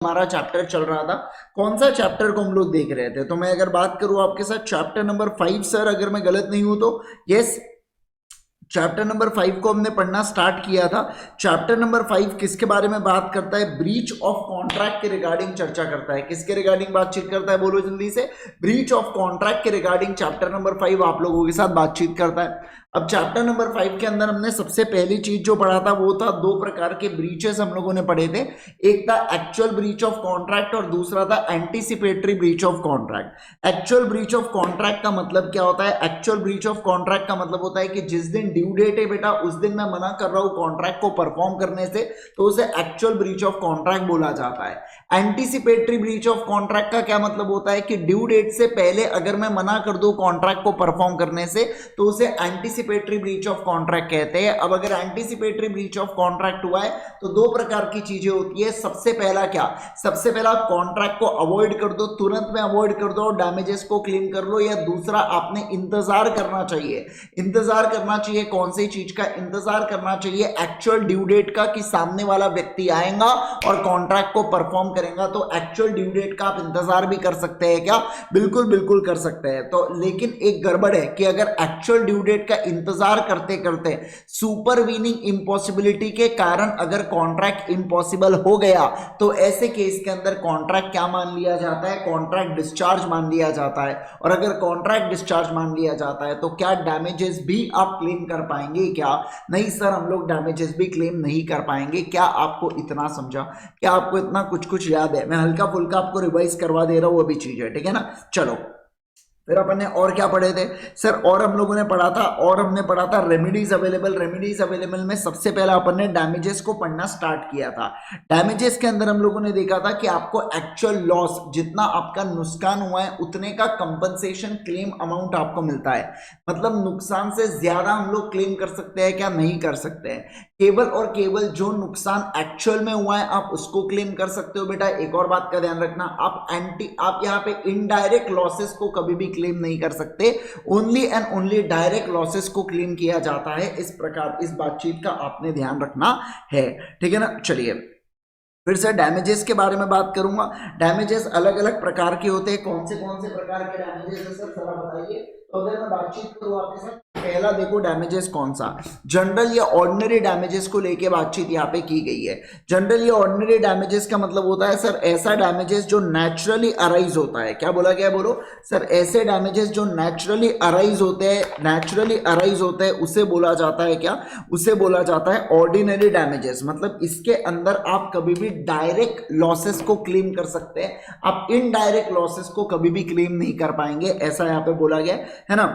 हमारा चैप्टर चल रहा था। कौन सा चैप्टर को हम लोग देख रहे थे? तो मैं अगर बात करूं आपके साथ चैप्टर नंबर 5 सर, अगर मैं गलत नहीं हूं तो। यस, चैप्टर नंबर 5 को हमने पढ़ना स्टार्ट किया था। चैप्टर नंबर 5 किसके बारे में बात करता है? ब्रीच ऑफ कॉन्ट्रैक्ट के रिगार्डिंग चर्चा करता है। किसके रिगार्डिंग बातचीत करता है? बोलो जल्दी से। ब्रीच ऑफ कॉन्ट्रैक्ट के रिगार्डिंग चैप्टर नंबर 5 आप लोगों के साथ बातचीत करता है। अब चैप्टर नंबर 5 के अंदर हमने सबसे पहली चीज जो पढ़ा था वो था दो प्रकार के ब्रीचेस हम लोगों ने पढ़े थे। एक था एक्चुअल ब्रीच ऑफ कॉन्ट्रैक्ट और दूसरा था anticipatory breach of contract. Actual breach of contract का मतलब क्या होता है? एक्चुअल ब्रीच ऑफ कॉन्ट्रैक्ट का मतलब होता है कि जिस दिन ड्यू डेट है बेटा, उस दिन मैं मना कर रहा हूं कॉन्ट्रैक्ट को परफॉर्म करने से, तो उसे एक्चुअल ब्रीच ऑफ कॉन्ट्रैक्ट बोला जाता है। एंटीसिपेटरी ब्रीच ऑफ कॉन्ट्रैक्ट का क्या मतलब होता है कि ड्यू डेट से पहले अगर मैं मना कर दूं कॉन्ट्रैक्ट को परफॉर्म करने से, तो उसे एंटीसिपेटरी ब्रीच ऑफ कॉन्ट्रैक्ट कहते हैं। अब अगर एंटीसिपेटरी ब्रीच ऑफ कॉन्ट्रैक्ट हुआ है तो दो प्रकार की चीजें होती है। सबसे पहला क्या? सबसे पहला कॉन्ट्रैक्ट को अवॉइड कर दो, तुरंत में अवॉइड कर दो और डैमेजेस को क्लेम कर लो। या दूसरा, आपने इंतजार करना चाहिए। इंतजार करना चाहिए कौन सी चीज का? इंतजार करना चाहिए एक्चुअल ड्यू डेट का, कि सामने वाला व्यक्ति आएगा और कॉन्ट्रैक्ट को परफॉर्म करेगा। तो एक्चुअल ड्यू डेट का आप इंतजार भी कर सकते हैं क्या? बिल्कुल बिल्कुल कर सकते हैं। तो लेकिन एक गड़बड़ है कि अगर एक्चुअल ड्यू डेट का इंतजार करते करते सुपरवीनिंग इंपॉसिबिलिटी के कारण अगर कॉन्ट्रैक्ट इम्पॉसिबल हो गया, तो ऐसे केस के अंदर कॉन्ट्रैक्ट क्या मान लिया जाता है? कॉन्ट्रैक्ट डिस्चार्ज मान लिया जाता है। और अगर कॉन्ट्रैक्ट डिस्चार्ज मान लिया जाता है तो क्या डैमेजेस भी आप क्लेम कर पाएंगे क्या? नहीं सर, हम लोग डैमेजेस भी क्लेम नहीं कर पाएंगे। क्या आपको इतना समझा? क्या आपको इतना कुछ कुछ याद है? मैं हल्का फुल्का आपको रिवाइज करवा दे रहा हूं, वो भी चीज है, ठीक है ना। चलो, फिर अपन ने और क्या पढ़े थे सर? और हम लोगों ने पढ़ा था, और हमने पढ़ा था रेमेडीज अवेलेबल। रेमेडीज अवेलेबल में सबसे पहला अपन ने डैमेजेस को पढ़ना स्टार्ट किया था। डैमेजेस के अंदर हम लोगों ने देखा था कि आपको एक्चुअल लॉस, जितना आपका नुकसान हुआ है उतने का कंपनसेशन क्लेम अमाउंट आपको मिलता है। मतलब नुकसान से ज्यादा हम लोग क्लेम कर सकते हैं क्या? नहीं कर सकते हैं। केवल और केवल जो नुकसान एक्चुअल में हुआ है आप उसको क्लेम कर सकते हो बेटा। एक और बात का ध्यान रखना, आप यहाँ पे इनडायरेक्ट लॉसेस को कभी भी क्लेम नहीं कर सकते। Only and only direct losses को क्लेम किया जाता है। इस प्रकार इस बातचीत का आपने ध्यान रखना है, ठीक है ना। चलिए, फिर से डैमेजेस के बारे में बात करूंगा। डैमेजेस अलग अलग प्रकार के होते हैं। कौन से प्रकार के डैमेजेस है सर, जरा बताइए। तो अगर मैं बातचीत करूं आपके साथ, पहला देखो डैमेजेस कौन सा? जनरल या ऑर्डिनरी डैमेजेस को लेके बातचीत यहाँ पे की गई है। जनरल या ऑर्डिनरी डैमेजेस का मतलब होता है सर ऐसा डैमेजेस जो नेचुरली अराइज होता है। क्या बोला गया? बोलो सर। ऐसे डैमेजेस जो नेचुरली अराइज होते हैं, नेचुरली अराइज होते हैं, उसे बोला जाता है क्या? उसे बोला जाता है ऑर्डिनरी डैमेजेस। मतलब इसके अंदर आप कभी भी डायरेक्ट लॉसेस को क्लेम कर सकते हैं, आप इनडायरेक्ट लॉसेस को कभी भी क्लेम नहीं कर पाएंगे, ऐसा यहाँ पे बोला गया है ना।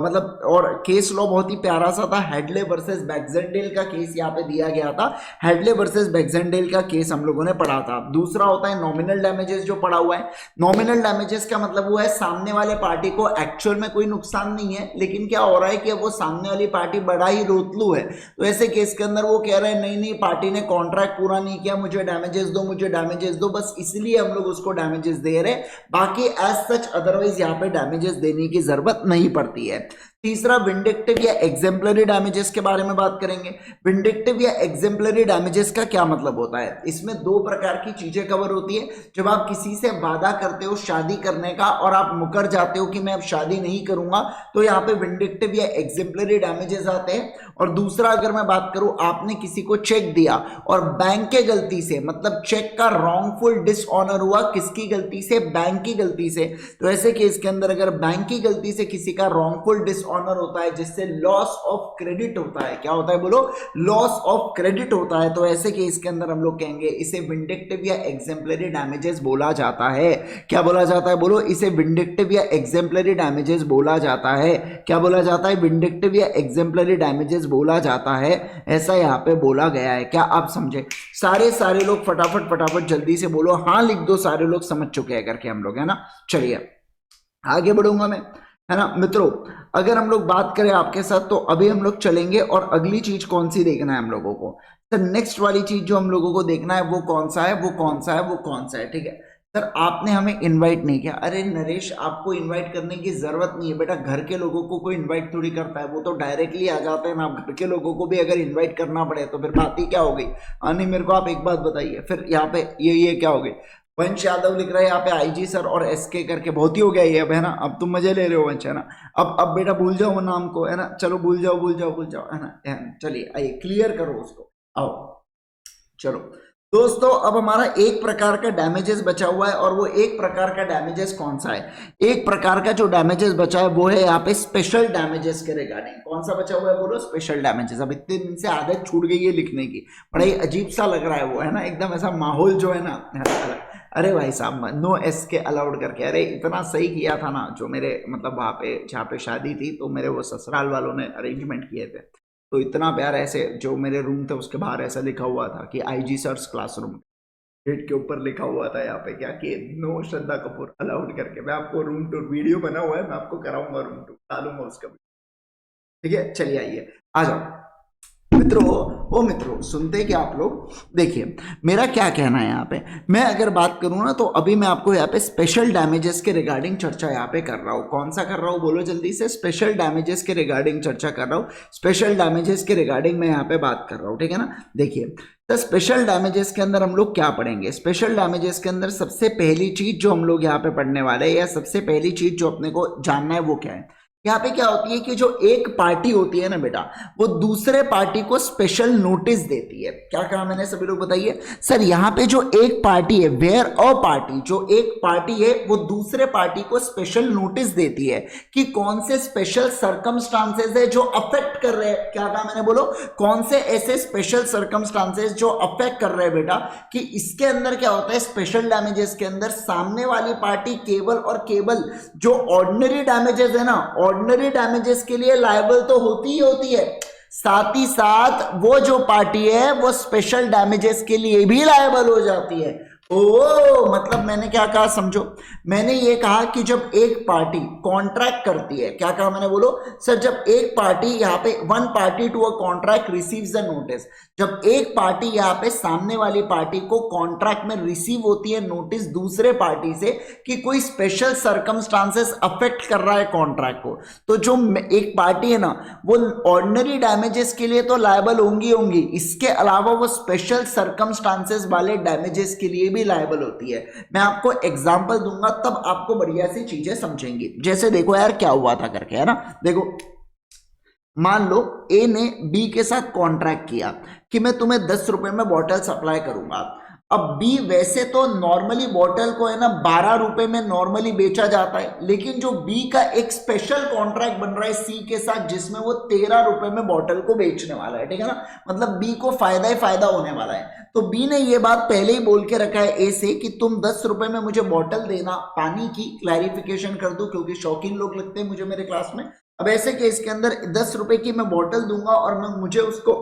मतलब और केस लॉ बहुत ही प्यारा सा था। हेडले वर्सेस बैक्सडेल का केस यहाँ पे दिया गया था। हेडले वर्सेस बैक्सडेल का केस हम लोगों ने पढ़ा था। दूसरा होता है नॉमिनल डैमेजेस, जो पढ़ा हुआ है। नॉमिनल डैमेजेस का मतलब वो है सामने वाले पार्टी को एक्चुअल में कोई नुकसान नहीं है, लेकिन क्या हो रहा है कि वो सामने वाली पार्टी बड़ा ही रोतलू है। तो ऐसे केस के अंदर वो कह रहे हैं नहीं नहीं, पार्टी ने कॉन्ट्रैक्ट पूरा नहीं किया, मुझे डैमेजेस दो, मुझे डैमेजेस दो, बस इसलिए हम लोग उसको डैमेजेस दे रहे हैं। बाकी एज सच अदरवाइज यहाँ पे डैमेजेस देने की जरूरत नहीं पड़ती है। तीसरा विंडिक्टिव या एग्जेम्पलरी डैमेजेस के बारे में बात करेंगे। विंडिक्टिव या एग्जेम्पलरी डैमेजेस का क्या मतलब होता है? इसमें दो प्रकार की चीजें कवर होती है। जब आप किसी से वादा करते हो शादी करने का और आप मुकर जाते हो कि मैं अब शादी नहीं करूंगा, तो यहाँ पे विंडिक्टिव या एग्जेम्पलरी डैमेजेस आते हैं। और दूसरा अगर मैं बात करूं, आपने किसी को चेक दिया और बैंक के गलती से, मतलब चेक का रॉन्गफुल डिसऑनर हुआ, किसकी गलती से? बैंक की गलती से। तो ऐसे केस के अंदर अगर बैंक की गलती से किसी का रॉन्गफुल डिसऑनर होता है, जिससे लॉस ऑफ क्रेडिट होता है। क्या होता है? बोलो, लॉस ऑफ क्रेडिट होता है। तो ऐसे केस के अंदर हम लोग कहेंगे इसे विंडिक्टिव या एग्जेम्पलरी डैमेजेस बोला जाता है। क्या बोला जाता है? बोलो, इसे विंडिक्टिव या एग्जेम्पलरी डैमेजेस बोला जाता है। क्या बोला जाता है? विंडिक्टिव या एग्जेम्पलरी डैमेजेस बोला जाता है, ऐसा यहाँ पे बोला गया है। क्या आप समझे? सारे लोग फटाफट फटाफट जल्दी से बोलो, हाँ लिख दो। सारे लोग समझ चुके हैं करके हम लोग, है ना। चलिए आगे बढ़ूंगा मैं, है ना मित्रों। अगर हम लोग बात करें आपके साथ, तो अभी हम लोग चलेंगे और अगली चीज कौन सी देखना है हम लोगों को? तो नेक्स्ट वाली चीज जो हम लोगों को देखना है वो कौन सा है? वो कौन सा है? वो कौन सा है? ठीक है, सर आपने हमें इनवाइट नहीं किया। अरे नरेश, आपको इनवाइट करने की जरूरत नहीं है बेटा, घर के लोगों को कोई इनवाइट थोड़ी करता है, वो तो डायरेक्टली आ जाते हैं ना। आप घर के लोगों को भी अगर इनवाइट करना पड़े तो फिर बात ही क्या हो गई। नहीं, मेरे को आप एक बात बताइए, फिर यहाँ पे ये क्या हो गई। वंश यादव लिख रहा है यहाँ पे आईजी सर और एसके करके, बहुत ही हो गया ये अब, है ना। अब तुम मजे ले रहे हो वंश, है ना। अब बेटा भूल जाओ वो नाम को, है ना। चलो भूल जाओ भूल जाओ भूल जाओ, है ना। चलिए आइए क्लियर करो उसको, आओ। चलो दोस्तों, अब हमारा एक प्रकार का डैमेजेस बचा हुआ है, और वो एक प्रकार का डैमेजेस कौन सा है। एक प्रकार का जो डैमेजेस बचा है वो है यहाँ पे स्पेशल डैमेजेस के रिगार्डिंग। कौन सा बचा हुआ है बोलो, स्पेशल डैमेजेस। अब इतने दिन से आदत छूट गई है लिखने की, बड़ा ही अजीब सा लग रहा है वो, है ना, एकदम ऐसा माहौल जो है ना। अरे भाई साहब, नो एस के अलाउड करके, अरे इतना सही किया था ना जो मेरे मतलब वहाँ पे जहाँ पे शादी थी, तो मेरे वो ससुराल वालों ने अरेंजमेंट किए थे, तो इतना प्यार, ऐसे जो मेरे रूम थे उसके बाहर ऐसा लिखा हुआ था कि आईजी सर्स क्लासरूम, गेट के ऊपर लिखा हुआ था यहाँ पे क्या कि नो श्रद्धा कपूर अलाउड करके। मैं आपको रूम टूर वीडियो बना हुआ है, मैं आपको कराऊंगा रूम टूर, डालूंगा उसका, ठीक है। चलिए आइए, आ जाओ मित्रों। ओ मित्रों, सुनते क्या आप लोग। देखिए मेरा क्या कहना है यहाँ पे, मैं अगर बात करूँ ना, तो अभी मैं आपको यहाँ पे स्पेशल डैमेजेस के रिगार्डिंग चर्चा यहाँ पे कर रहा हूँ। कौन सा कर रहा हूँ बोलो जल्दी से, स्पेशल डैमेजेस के रिगार्डिंग चर्चा कर रहा हूँ। स्पेशल डैमेजेस के रिगार्डिंग मैं यहाँ पे बात कर रहा हूँ, ठीक है ना। देखिए तो स्पेशल डैमेजेस के अंदर हम लोग क्या पढ़ेंगे। स्पेशल डैमेजेस के अंदर सबसे पहली चीज जो हम लोग यहाँ पे पढ़ने वाले हैं, या सबसे पहली चीज जो अपने को जानना है वो क्या है। यहाँ पे क्या होती है कि जो एक पार्टी होती है ना बेटा, वो दूसरे पार्टी को स्पेशल नोटिस देती है। क्या कहा मैंने, सभी लोग बताइए। सर यहाँ पे जो एक पार्टी है, वेयर अ पार्टी, जो एक पार्टी है वो दूसरे पार्टी को स्पेशल नोटिस देती है कि कौन से स्पेशल सर्कमस्टांसेस है जो अफेक्ट कर रहे हैं। क्या कहा मैंने, बोलो कौन से ऐसे स्पेशल सर्कमस्टांसेस जो अफेक्ट कर रहे हैं बेटा, कि इसके अंदर क्या होता है, स्पेशल डैमेजेस के अंदर सामने वाली पार्टी केवल और केवल जो ऑर्डिनरी डैमेजेस है ना, ऑर्डिनरी डैमेजेस के लिए लायबल तो होती ही होती है, साथ ही साथ वो जो पार्टी है वो स्पेशल डैमेजेस के लिए भी लायबल हो जाती है। ओ मतलब मैंने क्या कहा समझो, मैंने ये कहा कि जब एक पार्टी कॉन्ट्रैक्ट करती है, क्या कहा मैंने, बोलो सर, जब एक पार्टी यहाँ पे one party to a contract receives a notice, जब एक पार्टी यहाँ पे सामने वाली पार्टी को कॉन्ट्रैक्ट में रिसीव होती है नोटिस दूसरे पार्टी से कि कोई स्पेशल सर्कमस्टांसेस अफेक्ट कर रहा है कॉन्ट्रैक्ट को, तो जो एक पार्टी है ना वो ऑर्डिनरी डैमेजेस के लिए तो लायबल होंगी होंगी, इसके अलावा वो स्पेशल सर्कमस्टांसेस वाले डैमेजेस के लिए भी लायबल होती है। मैं आपको एग्जांपल दूंगा तब आपको बढ़िया सी चीजें समझेंगी। जैसे देखो यार क्या हुआ था करके, है ना। देखो मान लो ए ने बी के साथ कॉन्ट्रैक्ट किया कि मैं तुम्हें 10 रुपए में बॉटल सप्लाई करूंगा। अब बी वैसे तो नॉर्मली बॉटल को है ना 12 रुपए में नॉर्मली बेचा जाता है, लेकिन जो बी का एक स्पेशल कॉन्ट्रैक्ट बन रहा है सी के साथ जिसमें वो 13 रुपए में बॉटल को बेचने वाला है, ठीक है ना। मतलब बी को फायदा ही फायदा होने वाला है। तो बी ने ये बात पहले ही बोल के रखा है ए से कि तुम 10 रुपए में मुझे बॉटल देना, पानी की क्लैरिफिकेशन कर दो क्योंकि शौकीन लोग लगते हैं मुझे मेरे क्लास में। अब ऐसे केस के अंदर 10 रुपए की मैं बॉटल दूंगा और मैं मुझे उसको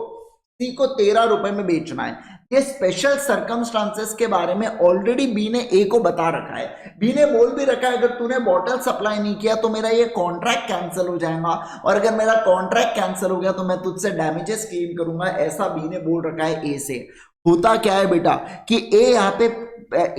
सी को 13 रुपए में बेचना है। ये स्पेशल सर्कमस्टांसेस के बारे में ऑलरेडी बी ने ए को बता रखा है। बी ने बोल भी रखा है अगर तूने बॉटल सप्लाई नहीं किया तो मेरा ये कॉन्ट्रैक्ट कैंसिल हो जाएगा, और अगर मेरा कॉन्ट्रैक्ट कैंसिल हो गया तो मैं तुझसे डैमेजेस क्लेम करूंगा, ऐसा बी ने बोल रखा है ए से। होता क्या है बेटा कि ए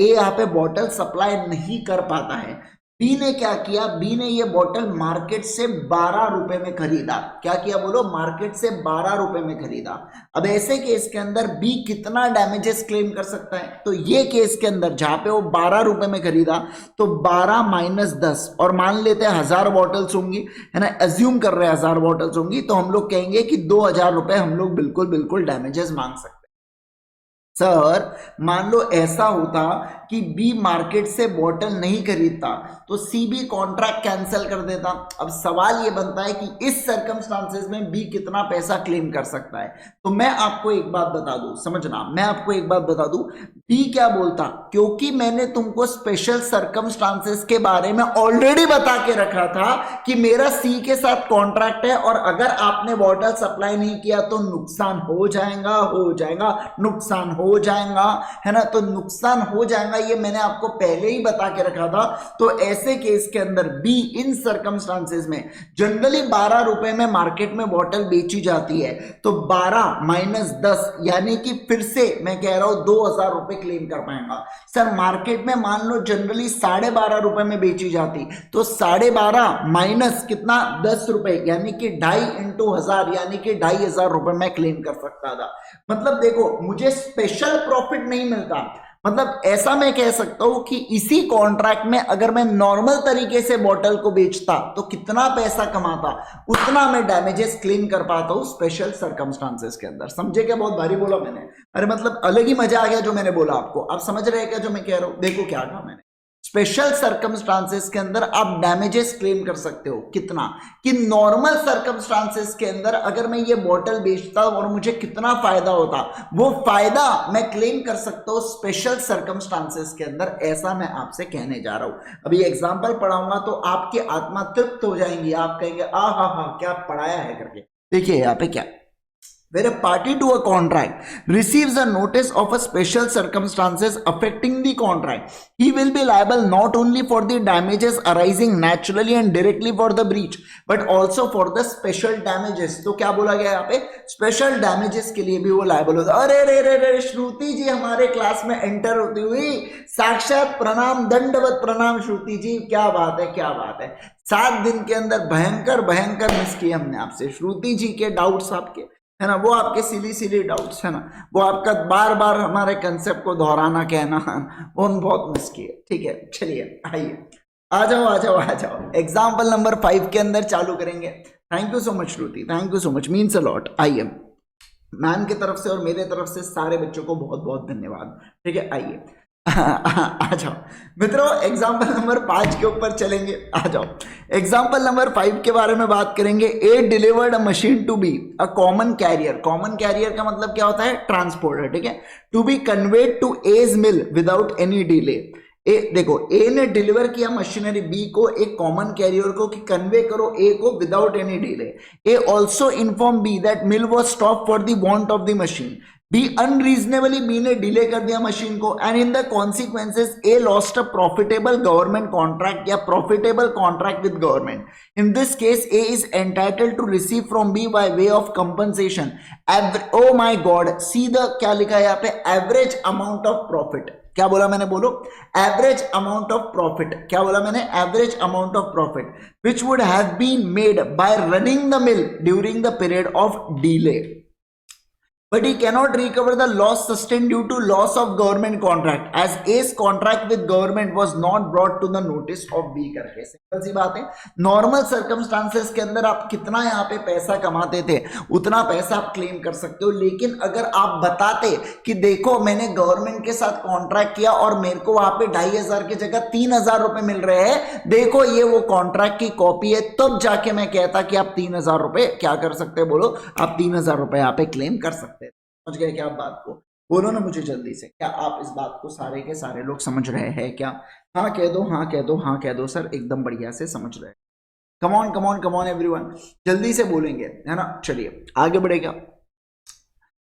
यहाँ पे बॉटल सप्लाई नहीं कर पाता है। बी ने क्या किया, बी ने ये बॉटल मार्केट से 12 रुपए में खरीदा। क्या किया बोलो, मार्केट से 12 रुपए में खरीदा। अब ऐसे केस के अंदर बी कितना डैमेजेस क्लेम कर सकता है, तो ये केस के अंदर जहां पे वो 12 रुपए में खरीदा तो 12 माइनस 10, और मान लेते हैं 1000 बॉटल्स होंगी, है ना, एज्यूम कर रहे हैं 1000 बॉटल्स होंगी, तो हम लोग कहेंगे कि 2000 रुपए हम लोग बिल्कुल डैमेजेस मांग सकते हैं। सर मान लो ऐसा होता कि बी मार्केट से बॉटल नहीं खरीदता तो सी भी कॉन्ट्रैक्ट कैंसिल कर देता। अब सवाल ये बनता है कि इस सर्कमस्टांसेस में बी कितना पैसा क्लेम कर सकता है। तो मैं आपको एक बात बता दूं, समझना, मैं आपको एक बात बता दूं, बी क्या बोलता, क्योंकि मैंने तुमको स्पेशल सर्कमस्टांसेस के बारे में ऑलरेडी बता के रखा था कि मेरा सी के साथ कॉन्ट्रैक्ट है और अगर आपने बॉटल सप्लाई नहीं किया तो नुकसान हो जाएगा, नुकसान हो हो जाएगा, है ना, तो नुकसान हो जाएगा, ये मैंने आपको पहले ही बता के रखा था। तो ऐसे केस के अंदर बी, इन सर्कमस्टांसेस में जनरली 12 रुपए में मार्केट में बॉटल बेची जाती है, तो 12 माइनस 10 यानी कि फिर से मैं कह रहा हूं 2000 रुपए क्लेम कर पाएगा। सर मार्केट में मान लो जनरली 12.5 रुपए में बेची जाती, तो 12.5 माइनस कितना 10 रुपए यानी कि 2.5 इंटू 1000 यानी कि 2500 रुपए मैं क्लेम कर सकता था। मतलब देखो मुझे स्पेशल प्रॉफिट नहीं मिलता, मतलब ऐसा मैं कह सकता हूं कि इसी कॉन्ट्रैक्ट में अगर मैं नॉर्मल तरीके से बॉटल को बेचता तो कितना पैसा कमाता, उतना मैं डैमेजेस क्लेम कर पाता हूं स्पेशल सर्कमस्टांसेस के अंदर। समझे क्या? बहुत भारी बोला मैंने, अरे मतलब अलग ही मजा आ गया जो मैंने बोला आपको। आप समझ रहे हैं क्या जो मैं कह रहा हूं? देखो क्या कहा मैंने, स्पेशल सर्कमस्टांसेस के अंदर आप डैमेजेस क्लेम कर सकते हो कितना, कि नॉर्मल सर्कमस्टांसेस के अंदर अगर मैं ये बॉटल बेचता और मुझे कितना फायदा होता, वो फायदा मैं क्लेम कर सकता हूं स्पेशल सर्कमस्टांसेस के अंदर। ऐसा मैं आपसे कहने जा रहा हूं। अभी एग्जांपल पढ़ाऊंगा तो आपकी आत्मा तृप्त हो जाएंगी, आप कहेंगे आ हा हा क्या पढ़ाया है करके। देखिए यहाँ पे क्या, where a party to a contract receives a notice of a special circumstances affecting the contract, he will be liable not only for the damages arising naturally and directly for the breach but also for the special damages। तो क्या बोला गया यहाँ पे, special damages के लिए भी वो लायबल होता है। अरे रे रे रे श्रुति जी हमारे क्लास में एंटर होती हुई, साक्षात प्रणाम, दंडवत प्रणाम श्रुति जी, क्या बात है क्या बात है। 7 दिन के अंदर भयंकर भयंकर मिस किए हमने आपसे, श्रुति जी के डाउट्स आपके, है ना, वो आपके सिली डाउट्स, है ना, वो आपका बार बार हमारे कंसेप्ट को दोहराना कहना, वो हम बहुत मिस किए। ठीक है चलिए आइए, आ जाओ आ जाओ आ जाओ, एग्जाम्पल नंबर 5 के अंदर चालू करेंगे। Thank you so much Shruti, thank you so much, means a lot. आइए, मैम की तरफ से और मेरे तरफ से सारे बच्चों को बहुत बहुत धन्यवाद। ठीक है आइए आ जाओ मित्रों, एग्जाम्पल नंबर 5 के ऊपर चलेंगे। आ जाओ, एग्जाम्पल नंबर 5 के बारे में बात करेंगे। A delivered a machine to B a common carrier. Common carrier का मतलब क्या होता है, ट्रांसपोर्टर। ठीक है, to be conveyed to A's mill without any delay. देखो ए ने डिलीवर किया मशीनरी बी को, एक कॉमन कैरियर को, कि कन्वे करो ए को without any delay. A also inform B that mill was stop for the want of the machine. B unreasonably, B ने डिले कर दिया मशीन को, and in the consequences A lost a profitable government contract या profitable contract with government. In this case A is entitled to receive from B by way of compensation oh my God, see the क्या लिखा है यहाँ पे, average amount of profit. क्या बोला मैंने, बोलो, एवरेज अमाउंट ऑफ प्रॉफिट। क्या बोला मैंने, average amount of profit which would have been made by running the mill during the period of delay, but he cannot recover the loss sustained due to loss of government contract as A's contract with government was not brought to the notice of B करके। Simple सी बात है, normal circumstances के अंदर आप कितना यहाँ पे पैसा कमाते थे उतना पैसा आप क्लेम कर सकते हो, लेकिन अगर आप बताते कि देखो मैंने गवर्नमेंट के साथ कॉन्ट्रैक्ट किया और मेरे को वहां पे 2500 की जगह 3000 रुपए मिल रहे हैं, देखो ये वो कॉन्ट्रैक्ट की कॉपी है, तब जाके मैं कहता कि आप 3000 रुपए क्या कर सकते हैं, बोलो, आप 3000 रुपए यहाँ पे क्लेम कर सकते हैं। समझ गए क्या आप बात को? बोलो ना मुझे जल्दी से, क्या आप इस बात को सारे के सारे लोग समझ रहे हैं क्या? हाँ कह दो, हाँ कह दो, हाँ कह दो सर, एकदम बढ़िया से समझ रहे हैं। कमॉन कमॉन कमॉन एवरीवन, जल्दी से बोलेंगे, है ना। चलिए आगे बढ़े क्या,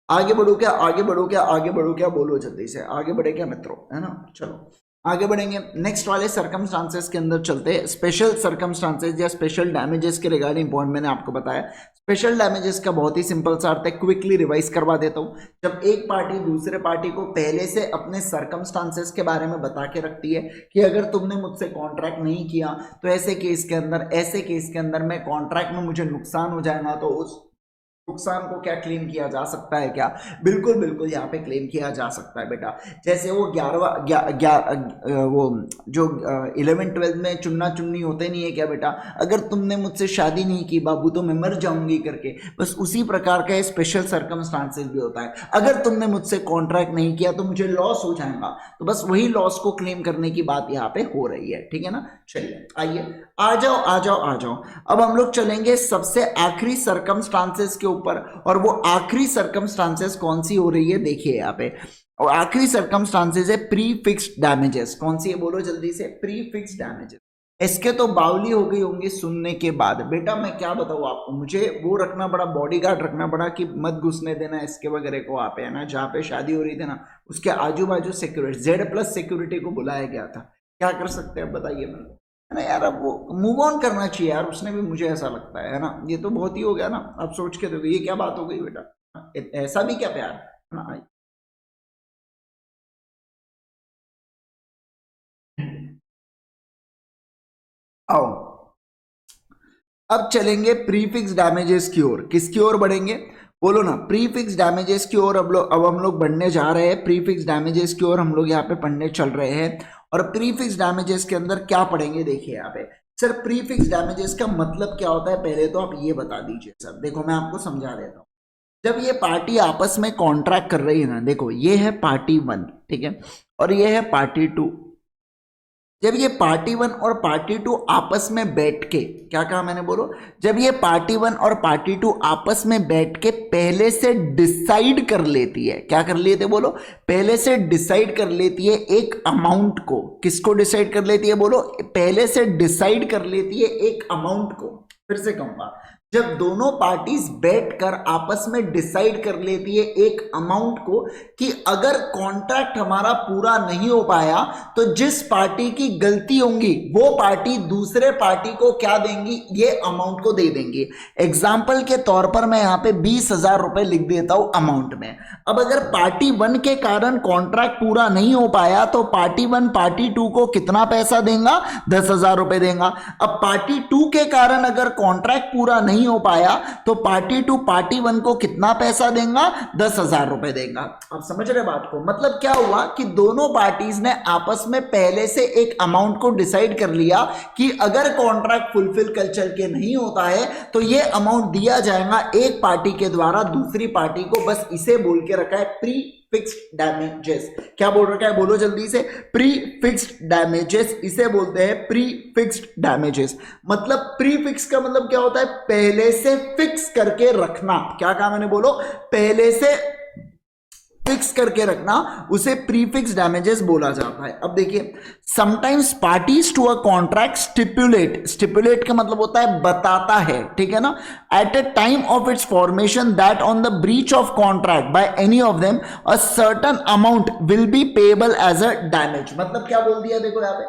आगे बढ़ो क्या, आगे बढ़ो क्या, आगे बढ़ो क्या, बोलो जल्दी से, आगे बढ़े क्या मित्रों, है ना। चलो आगे बढ़ेंगे, नेक्स्ट वाले सर्कमस्टांसेस के अंदर चलते हैं। स्पेशल सर्कमस्टांसेस या स्पेशल डैमेजेस के रिगार्डिंग पॉइंट मैंने आपको बताया। स्पेशल डैमेजेस का बहुत ही सिंपल सा अर्थ है, क्विकली रिवाइज करवा देता हूं। जब एक पार्टी दूसरे पार्टी को पहले से अपने सर्कमस्टांसेस के बारे में बता के रखती है कि अगर तुमने मुझसे कॉन्ट्रैक्ट नहीं किया तो ऐसे केस के अंदर मैं कॉन्ट्रैक्ट में मुझे नुकसान हो जाएगा, तो उस नुकसान को क्या क्लेम किया जा सकता है क्या? बिल्कुल बिल्कुल यहाँ पे क्लेम किया जा सकता है बेटा। जैसे वो 11वां वो जो 11-12 में चुन्ना चुन्नी होते नहीं है क्या बेटा, अगर तुमने मुझसे शादी नहीं की बाबू तो मैं मर जाऊंगी करके, बस उसी प्रकार का स्पेशल सर्कमस्टांसेस भी होता है। अगर तुमने मुझसे कॉन्ट्रैक्ट नहीं किया तो मुझे लॉस हो जाएगा, तो बस वही लॉस को क्लेम करने की बात यहाँ पे हो रही है, ठीक है ना। चलिए आइए, आ जाओ आ जाओ आ जाओ, अब हम लोग चलेंगे सबसे आखिरी सर्कमस्टांसेस के ऊपर, और वो आखिरी सर्कमस्टांसेस कौन सी हो रही है देखिए यहाँ पे, और आखिरी सर्कमस्टांसेस है प्री फिक्स्ड डैमेजेस। कौन सी है बोलो जल्दी से, प्री फिक्स्ड डैमेजेस। इसके तो बावली हो गई होंगी सुनने के बाद। बेटा मैं क्या बताऊँ आपको, मुझे वो रखना पड़ा, बॉडीगार्ड रखना पड़ा कि मत घुसने देना इसके वगैरह को। आप है ना, जहाँ पे शादी हो रही थी ना उसके आजू बाजू सिक्योरिटी, Z+ सिक्योरिटी को बुलाया गया था। क्या कर सकते हैं बताइए मेरे को, है ना यार। अब वो मूव ऑन करना चाहिए यार, उसने भी, मुझे ऐसा लगता है ना। ये तो बहुत ही हो गया ना, आप सोच के देखो ये क्या बात हो गई बेटा, ऐसा भी क्या प्यार है ना। आओ अब चलेंगे प्रीफिक्स डैमेजेस की ओर। किसकी ओर बढ़ेंगे बोलो ना, प्रीफिक्स डैमेजेस की ओर। अब हम लोग बढ़ने जा रहे हैं प्रीफिक्स डैमेजेस की ओर, हम लोग यहाँ पे पढ़ने चल रहे हैं। और प्रीफिक्स डैमेजेस के अंदर क्या पढ़ेंगे देखिए यहाँ पे। सर प्रीफिक्स डैमेजेस का मतलब क्या होता है, पहले तो आप ये बता दीजिए सर। देखो मैं आपको समझा देता हूँ। जब ये पार्टी आपस में कॉन्ट्रैक्ट कर रही है ना, देखो ये है पार्टी 1, ठीक है, और ये है पार्टी 2। जब ये पार्टी 1 और पार्टी 2 आपस में बैठ के, क्या कहा मैंने बोलो, जब ये पार्टी 1 और पार्टी 2 आपस में बैठ के पहले से डिसाइड कर लेती है, क्या कर लेते बोलो, पहले से डिसाइड कर लेती है एक अमाउंट को। किसको डिसाइड कर लेती है बोलो, पहले से डिसाइड कर लेती है एक अमाउंट को। फिर से कहूंगा, जब दोनों पार्टीज बैठकर आपस में डिसाइड कर लेती है एक अमाउंट को कि अगर कॉन्ट्रैक्ट हमारा पूरा नहीं हो पाया तो जिस पार्टी की गलती होंगी वो पार्टी दूसरे पार्टी को क्या देंगी, ये अमाउंट को दे देंगी। एग्जाम्पल के तौर पर मैं यहाँ पे 20,000 रुपए लिख देता हूं अमाउंट में। अब अगर पार्टी 1 के कारण कॉन्ट्रैक्ट पूरा नहीं हो पाया तो पार्टी 1 पार्टी 2 को कितना पैसा देगा, 10,000 रुपए देगा। अब पार्टी 2 के कारण अगर कॉन्ट्रैक्ट पूरा नहीं हो पाया तो पार्टी 2 पार्टी 1 को कितना पैसा देगा, 10,000 रुपए देगा। आप समझ रहे बात को, मतलब क्या हुआ कि दोनों पार्टीज ने आपस में पहले से एक अमाउंट को डिसाइड कर लिया कि अगर कॉन्ट्रैक्ट फुलफिल कर चल के नहीं होता है तो ये अमाउंट दिया जाएगा एक पार्टी के द्वारा दूसरी पार्टी को। बस इसे बोल के रखा है प्री फिक्स्ड डैमेजेस। क्या बोल रखा है बोलो जल्दी से, प्री फिक्स्ड डैमेजेस, इसे बोलते हैं प्री फिक्स्ड डैमेजेस। मतलब प्री फिक्स का मतलब क्या होता है, पहले से फिक्स करके रखना। क्या कहा मैंने बोलो, पहले से फिक्स करके रखना, उसे प्रीफिक्स डैमेजेस बोला जाता है। अब देखिए, sometimes parties to a contract stipulate, stipulate का मतलब होता है बताता है, ठीक है ना, at a time of its formation that on the breach of contract by any of them a certain amount will be payable as a damage. मतलब क्या बोल दिया देखो यहाँ पे,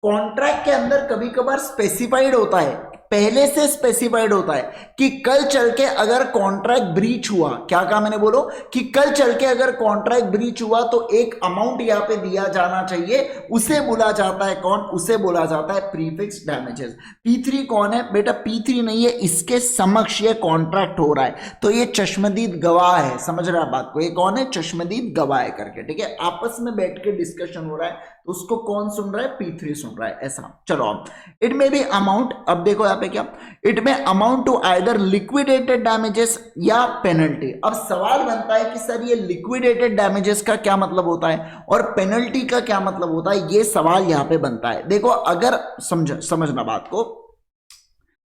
कॉन्ट्रैक्ट के अंदर कभी कभार स्पेसिफाइड होता है, पहले से स्पेसिफाइड होता है कि कल चल के अगर कॉन्ट्रैक्ट ब्रीच हुआ, क्या कहा मैंने बोलो, कि कल चल के अगर कॉन्ट्रैक्ट ब्रीच हुआ तो एक अमाउंट यहां पे दिया जाना चाहिए, उसे बोला जाता है कौन, उसे बोला जाता है प्रीफिक्स डैमेजेस। P3 कौन है बेटा, P3 नहीं है, इसके समक्ष ये कॉन्ट्रैक्ट हो रहा है तो ये चश्मदीद गवाह है। समझ रहा है बात को, ये कौन है, चश्मदीद गवाह है करके, ठीक है। आपस में बैठ के डिस्कशन हो रहा है तो उसको कौन सुन रहा है, P3 सुन रहा है, ऐसा। चलो इट में भी अमाउंट, अब देखो यहाँ पे क्या, it may amount to either liquidated damages या पेनल्टी। अब सवाल बनता है कि सर ये लिक्विडेटेड डैमेजेस का क्या मतलब होता है और पेनल्टी का क्या मतलब होता है, ये सवाल यहां पे बनता है। देखो अगर समझना बात को,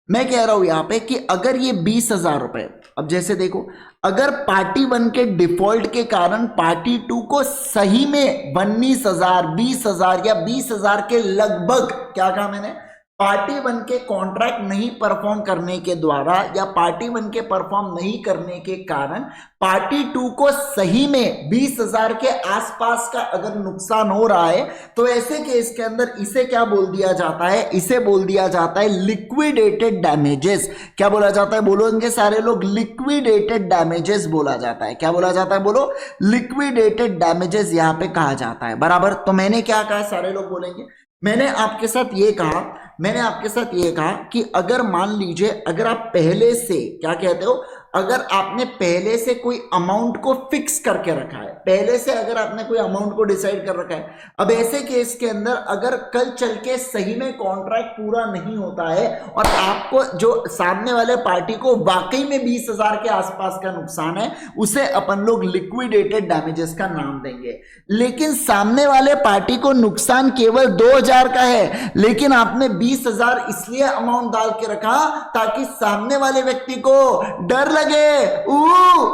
मैं कह रहा हूं यहां पे कि अगर ये 20,000 रुपए, अब जैसे देखो अगर पार्टी 1 के डिफॉल्ट के कारण पार्टी 2 को सही में 19,000, 20,000 या 20,000 के लगभग, क्या कहा मैंने, पार्टी 1 के कॉन्ट्रैक्ट नहीं परफॉर्म करने के द्वारा या पार्टी 1 के परफॉर्म नहीं करने के कारण पार्टी 2 को सही में 20,000 के आसपास का अगर नुकसान हो रहा है तो ऐसे केस के अंदर इसे क्या बोल दिया जाता है, इसे बोल दिया जाता है लिक्विडेटेड डैमेजेस। क्या बोला जाता है बोलोगे सारे लोग, लिक्विडेटेड डैमेजेस बोला जाता है। क्या बोला जाता है बोलो, लिक्विडेटेड डैमेजेस यहां पे कहा जाता है, बराबर। तो मैंने क्या कहा, सारे लोग बोलेंगे, मैंने आपके साथ ये कहा कि अगर मान लीजिए अगर आप पहले से, क्या कहते हो, अगर आपने पहले से कोई अमाउंट को फिक्स करके रखा है, पहले से अगर आपने कोई अमाउंट को डिसाइड कर रखा है, अब ऐसे केस के अंदर अगर कल चल के सही में कॉन्ट्रैक्ट पूरा नहीं होता है और आपको जो सामने वाले पार्टी को वाकई में 20,000 के आसपास का नुकसान है, उसे अपन लोग लिक्विडेटेड डैमेजेस का नाम देंगे। लेकिन सामने वाले पार्टी को नुकसान केवल 2,000 का है, लेकिन आपने 20,000 इसलिए अमाउंट डाल के रखा ताकि सामने वाले व्यक्ति को डर लगे,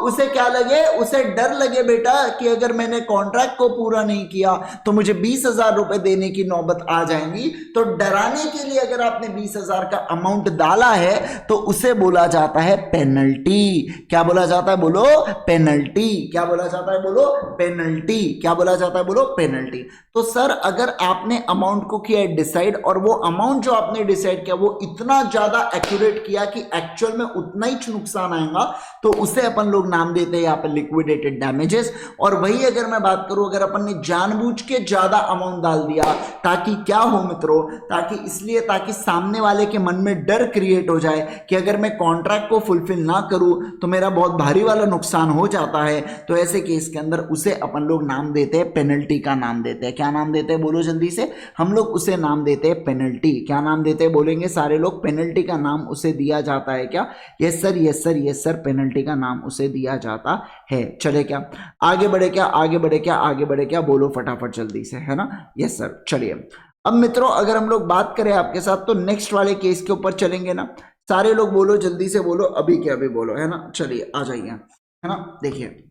उसे क्या लगे, उसे डर लगे बेटा कि अगर मैंने कॉन्ट्रैक्ट को पूरा नहीं किया तो मुझे 20,000 रुपए देने की नौबत आ जाएंगी। तो डराने के लिए अगर आपने 20,000 का अमाउंट डाला है तो उसे बोला जाता है पेनल्टी। क्या बोला जाता है बोलो, पेनल्टी। क्या बोला जाता है बोलो, पेनल्टी। क्या बोला जाता है बोलो, पेनल्टी। तो सर अगर आपने अमाउंट को किया डिसाइड और वो अमाउंट जो आपने डिसाइड किया वो इतना ज्यादा एक्यूरेट किया कि एक्चुअल में उतना ही नुकसान आएगा तो उसे अपन लोग नाम देते हैं यहाँ पे लिक्विडेटेड डैमेजेस। और वही अगर मैं बात करूं, अगर अपन ने जानबूझ के ज्यादा अमाउंट डाल दिया ताकि क्या हो मित्रों, ताकि सामने वाले के मन में डर क्रिएट हो जाए कि अगर मैं कॉन्ट्रैक्ट को फुलफिल ना करूं तो मेरा बहुत भारी वाला नुकसान हो जाता है, तो ऐसे केस के अंदर उसे अपन लोग नाम देते हैं, पेनल्टी का नाम देते हैं। क्या नाम देते हैं बोलो जल्दी से, हम लोग उसे नाम देते हैं पेनल्टी। क्या नाम देते हैं बोलेंगे सारे लोग, पेनल्टी का नाम उसे दिया जाता है। क्या, yes sir, yes sir, yes sir, penalty का नाम उसे दिया जाता है। चले क्या आगे बढ़े, क्या आगे बढ़े, क्या आगे बढ़े, क्या बोलो फटाफट जल्दी से, है ना। यस सर, चलिए अब मित्रों अगर हम लोग बात करें आपके साथ तो नेक्स्ट वाले केस के ऊपर चलेंगे ना। सारे लोग बोलो जल्दी से, बोलो अभी के अभी बोलो, है ना। चलिए आ जाइए, है ना। देखिए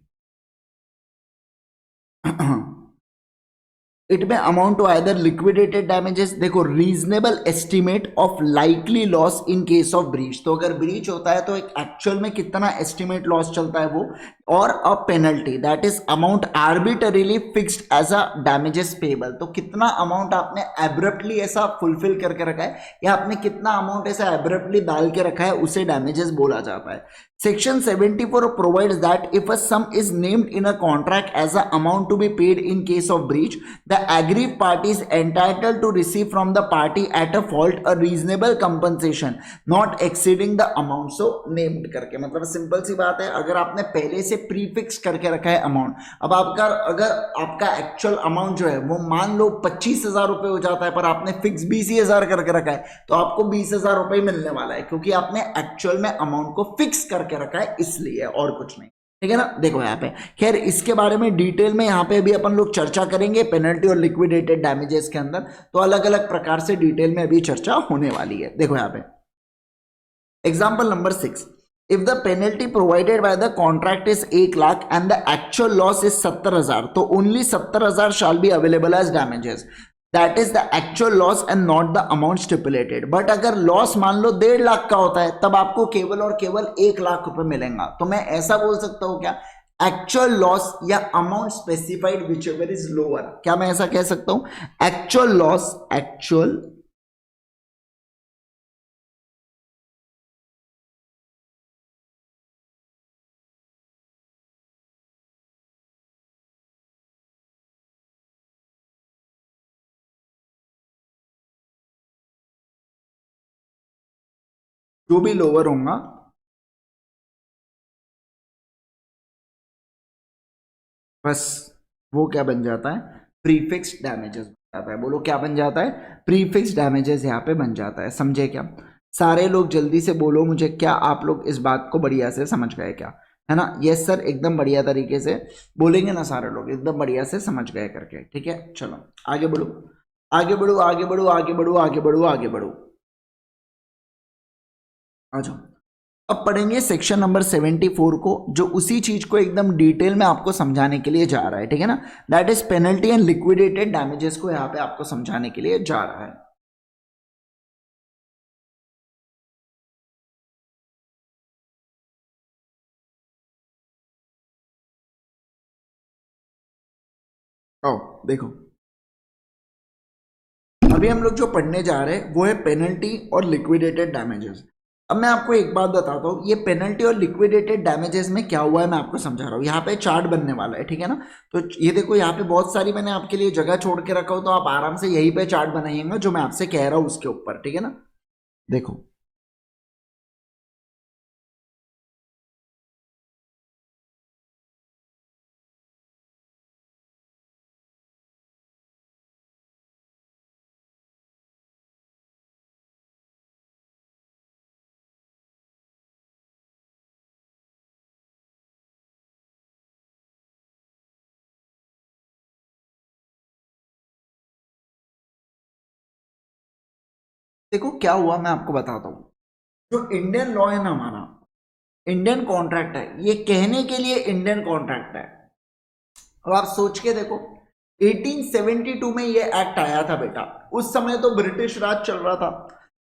it may amount to either liquidated damages, देखो reasonable estimate of likely loss in case of breach. तो अगर ब्रीच होता है तो एक एक्चुअल में कितना एस्टिमेट लॉस चलता है वो, और a penalty that is amount arbitrarily fixed as a damages payable. तो कितना अमाउंट आपने एब्रप्टली ऐसा फुलफिल करके रखा है या आपने कितना अमाउंट ऐसा एब्रप्टली डाल के रखा है उसे डैमेजेस बोला जाता है। Section 74 provides that if a sum is named in a contract as an amount to be paid in case of breach, the aggrieved party is entitled to receive from the party at a fault a reasonable compensation not exceeding the amount so named करके। मतलब simple सी बात है, अगर आपने पहले से prefix करके रखा है अमाउंट, अब आपका अगर आपका एक्चुअल अमाउंट जो है वो मान लो 25,000 रुपए हो जाता है पर आपने फिक्स 20,000 करके रखा है तो आपको 20,000 रुपए मिलने वाला है, क्योंकि आपने एक्चुअल में अमाउंट को फिक्स करके रखा है इसलिए, और कुछ नहीं। ठीक है ना। देखो यहाँ पे खैर इसके बारे में डिटेल में यहाँ पे भी अपन लोग चर्चा करेंगे पेनल्टी और लिक्विडेटेड डैमेजेस के अंदर, तो अलग अलग प्रकार से डिटेल में अभी चर्चा होने वाली है। देखो यहाँ पे example number 6, if the penalty provided by the contract is 1 lakh and the actual loss is 70,000 तो only 70,000 shall be available as damages, that is the actual loss and not the amount stipulated। But अगर loss मान लो 1.5 लाख का होता है तब आपको केवल और केवल 1 लाख रुपए मिलेगा। तो मैं ऐसा बोल सकता हूं क्या, एक्चुअल लॉस या amount specified which ever is lower. क्या मैं ऐसा कह सकता हूं, एक्चुअल लॉस, एक्चुअल जो भी लोअर होगा बस वो क्या बन जाता है, प्रीफिक्स डैमेजेस बन जाता है। बोलो क्या बन जाता है, प्रीफिक्स डैमेजेस यहाँ पे बन जाता है। समझे क्या सारे लोग जल्दी से बोलो मुझे, क्या आप लोग इस बात को बढ़िया से समझ गए क्या, है ना। यस सर, एकदम बढ़िया तरीके से बोलेंगे ना सारे लोग, एकदम बढ़िया से समझ गए करके। ठीक है चलो आगे बढ़ो, आगे बढ़ो, आगे बढ़ो, आगे बढ़ो, आगे बढ़ो, आगे बढ़ो, आ जाओ। अब पढ़ेंगे सेक्शन नंबर 74 को, जो उसी चीज को एकदम डिटेल में आपको समझाने के लिए जा रहा है। ठीक है ना, that is penalty and liquidated damages को यहाँ पे आपको समझाने के लिए जा रहा है। आओ देखो, अभी हम लोग जो पढ़ने जा रहे हैं वो है पेनल्टी और लिक्विडेटेड डैमेजेस। अब मैं आपको एक बात बताता हूँ, ये पेनल्टी और लिक्विडेटेड डैमेजेस में क्या हुआ है मैं आपको समझा रहा हूँ। यहाँ पे चार्ट बनने वाला है, ठीक है ना। तो ये देखो यहाँ पे बहुत सारी मैंने आपके लिए जगह छोड़ के रखा हो, तो आप आराम से यहीं पे चार्ट बनाइएगा जो मैं आपसे कह रहा हूँ उसके ऊपर, ठीक है ना। देखो देखो क्या हुआ मैं आपको बताता हूँ। जो इंडियन लॉ है ना हमारा, इंडियन कॉन्ट्रैक्ट है, ये कहने के लिए इंडियन कॉन्ट्रैक्ट है। अब आप सोच के देखो 1872 में ये एक्ट आया था बेटा, उस समय तो ब्रिटिश राज चल रहा था।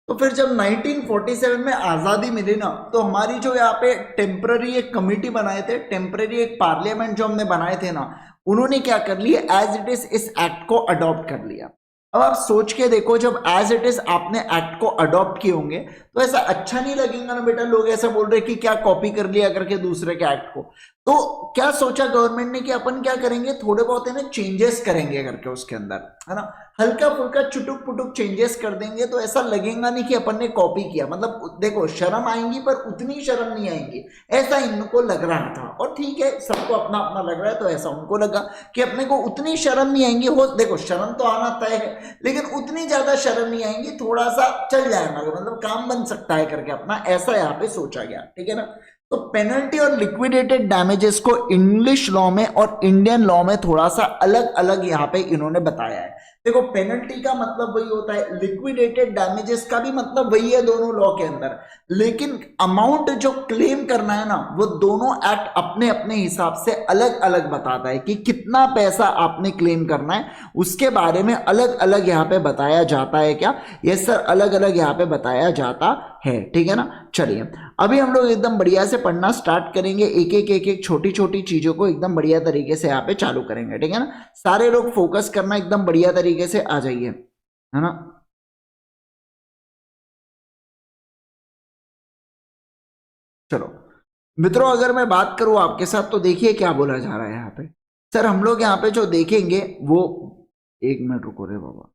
तो फिर जब 1947 में आजादी मिली ना, तो हमारी जो यहाँ पे टेम्पररी एक कमिटी बनाए थे, टेम्पररी एक पार्लियामेंट जो हमने बनाए थे ना, उन्होंने क्या कर लिया, एज इट इज इस एक्ट को अडॉप्ट कर लिया। अब आप सोच के देखो, जब एज इट इज आपने एक्ट को अडॉप्ट किए होंगे तो ऐसा अच्छा नहीं लगेगा ना बेटा, लोग ऐसा बोल रहे कि क्या कॉपी कर लिया करके दूसरे के एक्ट को। तो क्या सोचा गवर्नमेंट ने कि अपन क्या करेंगे, थोड़े बहुत है ना चेंजेस करेंगे करके उसके अंदर, है ना, हल्का फुल्का चुटुक पुटुक चेंजेस कर देंगे, तो ऐसा लगेगा नहीं कि अपन ने कॉपी किया। मतलब देखो शर्म आएंगी पर उतनी शर्म नहीं आएंगी, ऐसा इनको लग रहा था। और ठीक है, सबको अपना अपना लग रहा है, तो ऐसा उनको लगा कि अपने को उतनी शर्म नहीं आएंगी। हो देखो शर्म तो आना तय है, लेकिन उतनी ज्यादा शर्म नहीं आएंगी, थोड़ा सा चल जाएगा, मतलब काम बन सकता है करके अपना ऐसा यहाँ पे सोचा गया, ठीक है ना। तो पेनल्टी और लिक्विडेटेड डैमेजेस को इंग्लिश लॉ में और इंडियन लॉ में थोड़ा सा अलग अलग यहाँ पे इन्होंने बताया है। देखो पेनल्टी का मतलब वही होता है, लिक्विडेटेड डैमेजेस का भी मतलब वही है दोनों लॉ के अंदर, लेकिन अमाउंट जो क्लेम करना है ना, वो दोनों एक्ट अपने अपने हिसाब से अलग अलग बताता है कि कितना पैसा आपने क्लेम करना है, उसके बारे में अलग अलग यहाँ पे बताया जाता है। क्या यस सर, अलग अलग यहाँ पे बताया जाता है, ठीक है ना। चलिए अभी हम लोग एकदम बढ़िया से पढ़ना स्टार्ट करेंगे, एक एक छोटी छोटी चीजों को एकदम बढ़िया तरीके से यहाँ पे चालू करेंगे, ठीक है ना। सारे लोग फोकस करना, एकदम बढ़िया तरीके से आ जाइए, है ना। चलो मित्रों, अगर मैं बात करूं आपके साथ तो देखिए क्या बोला जा रहा है यहाँ पे। सर हम लोग यहाँ पे जो देखेंगे वो, एक मिनट रुको रे बाबा।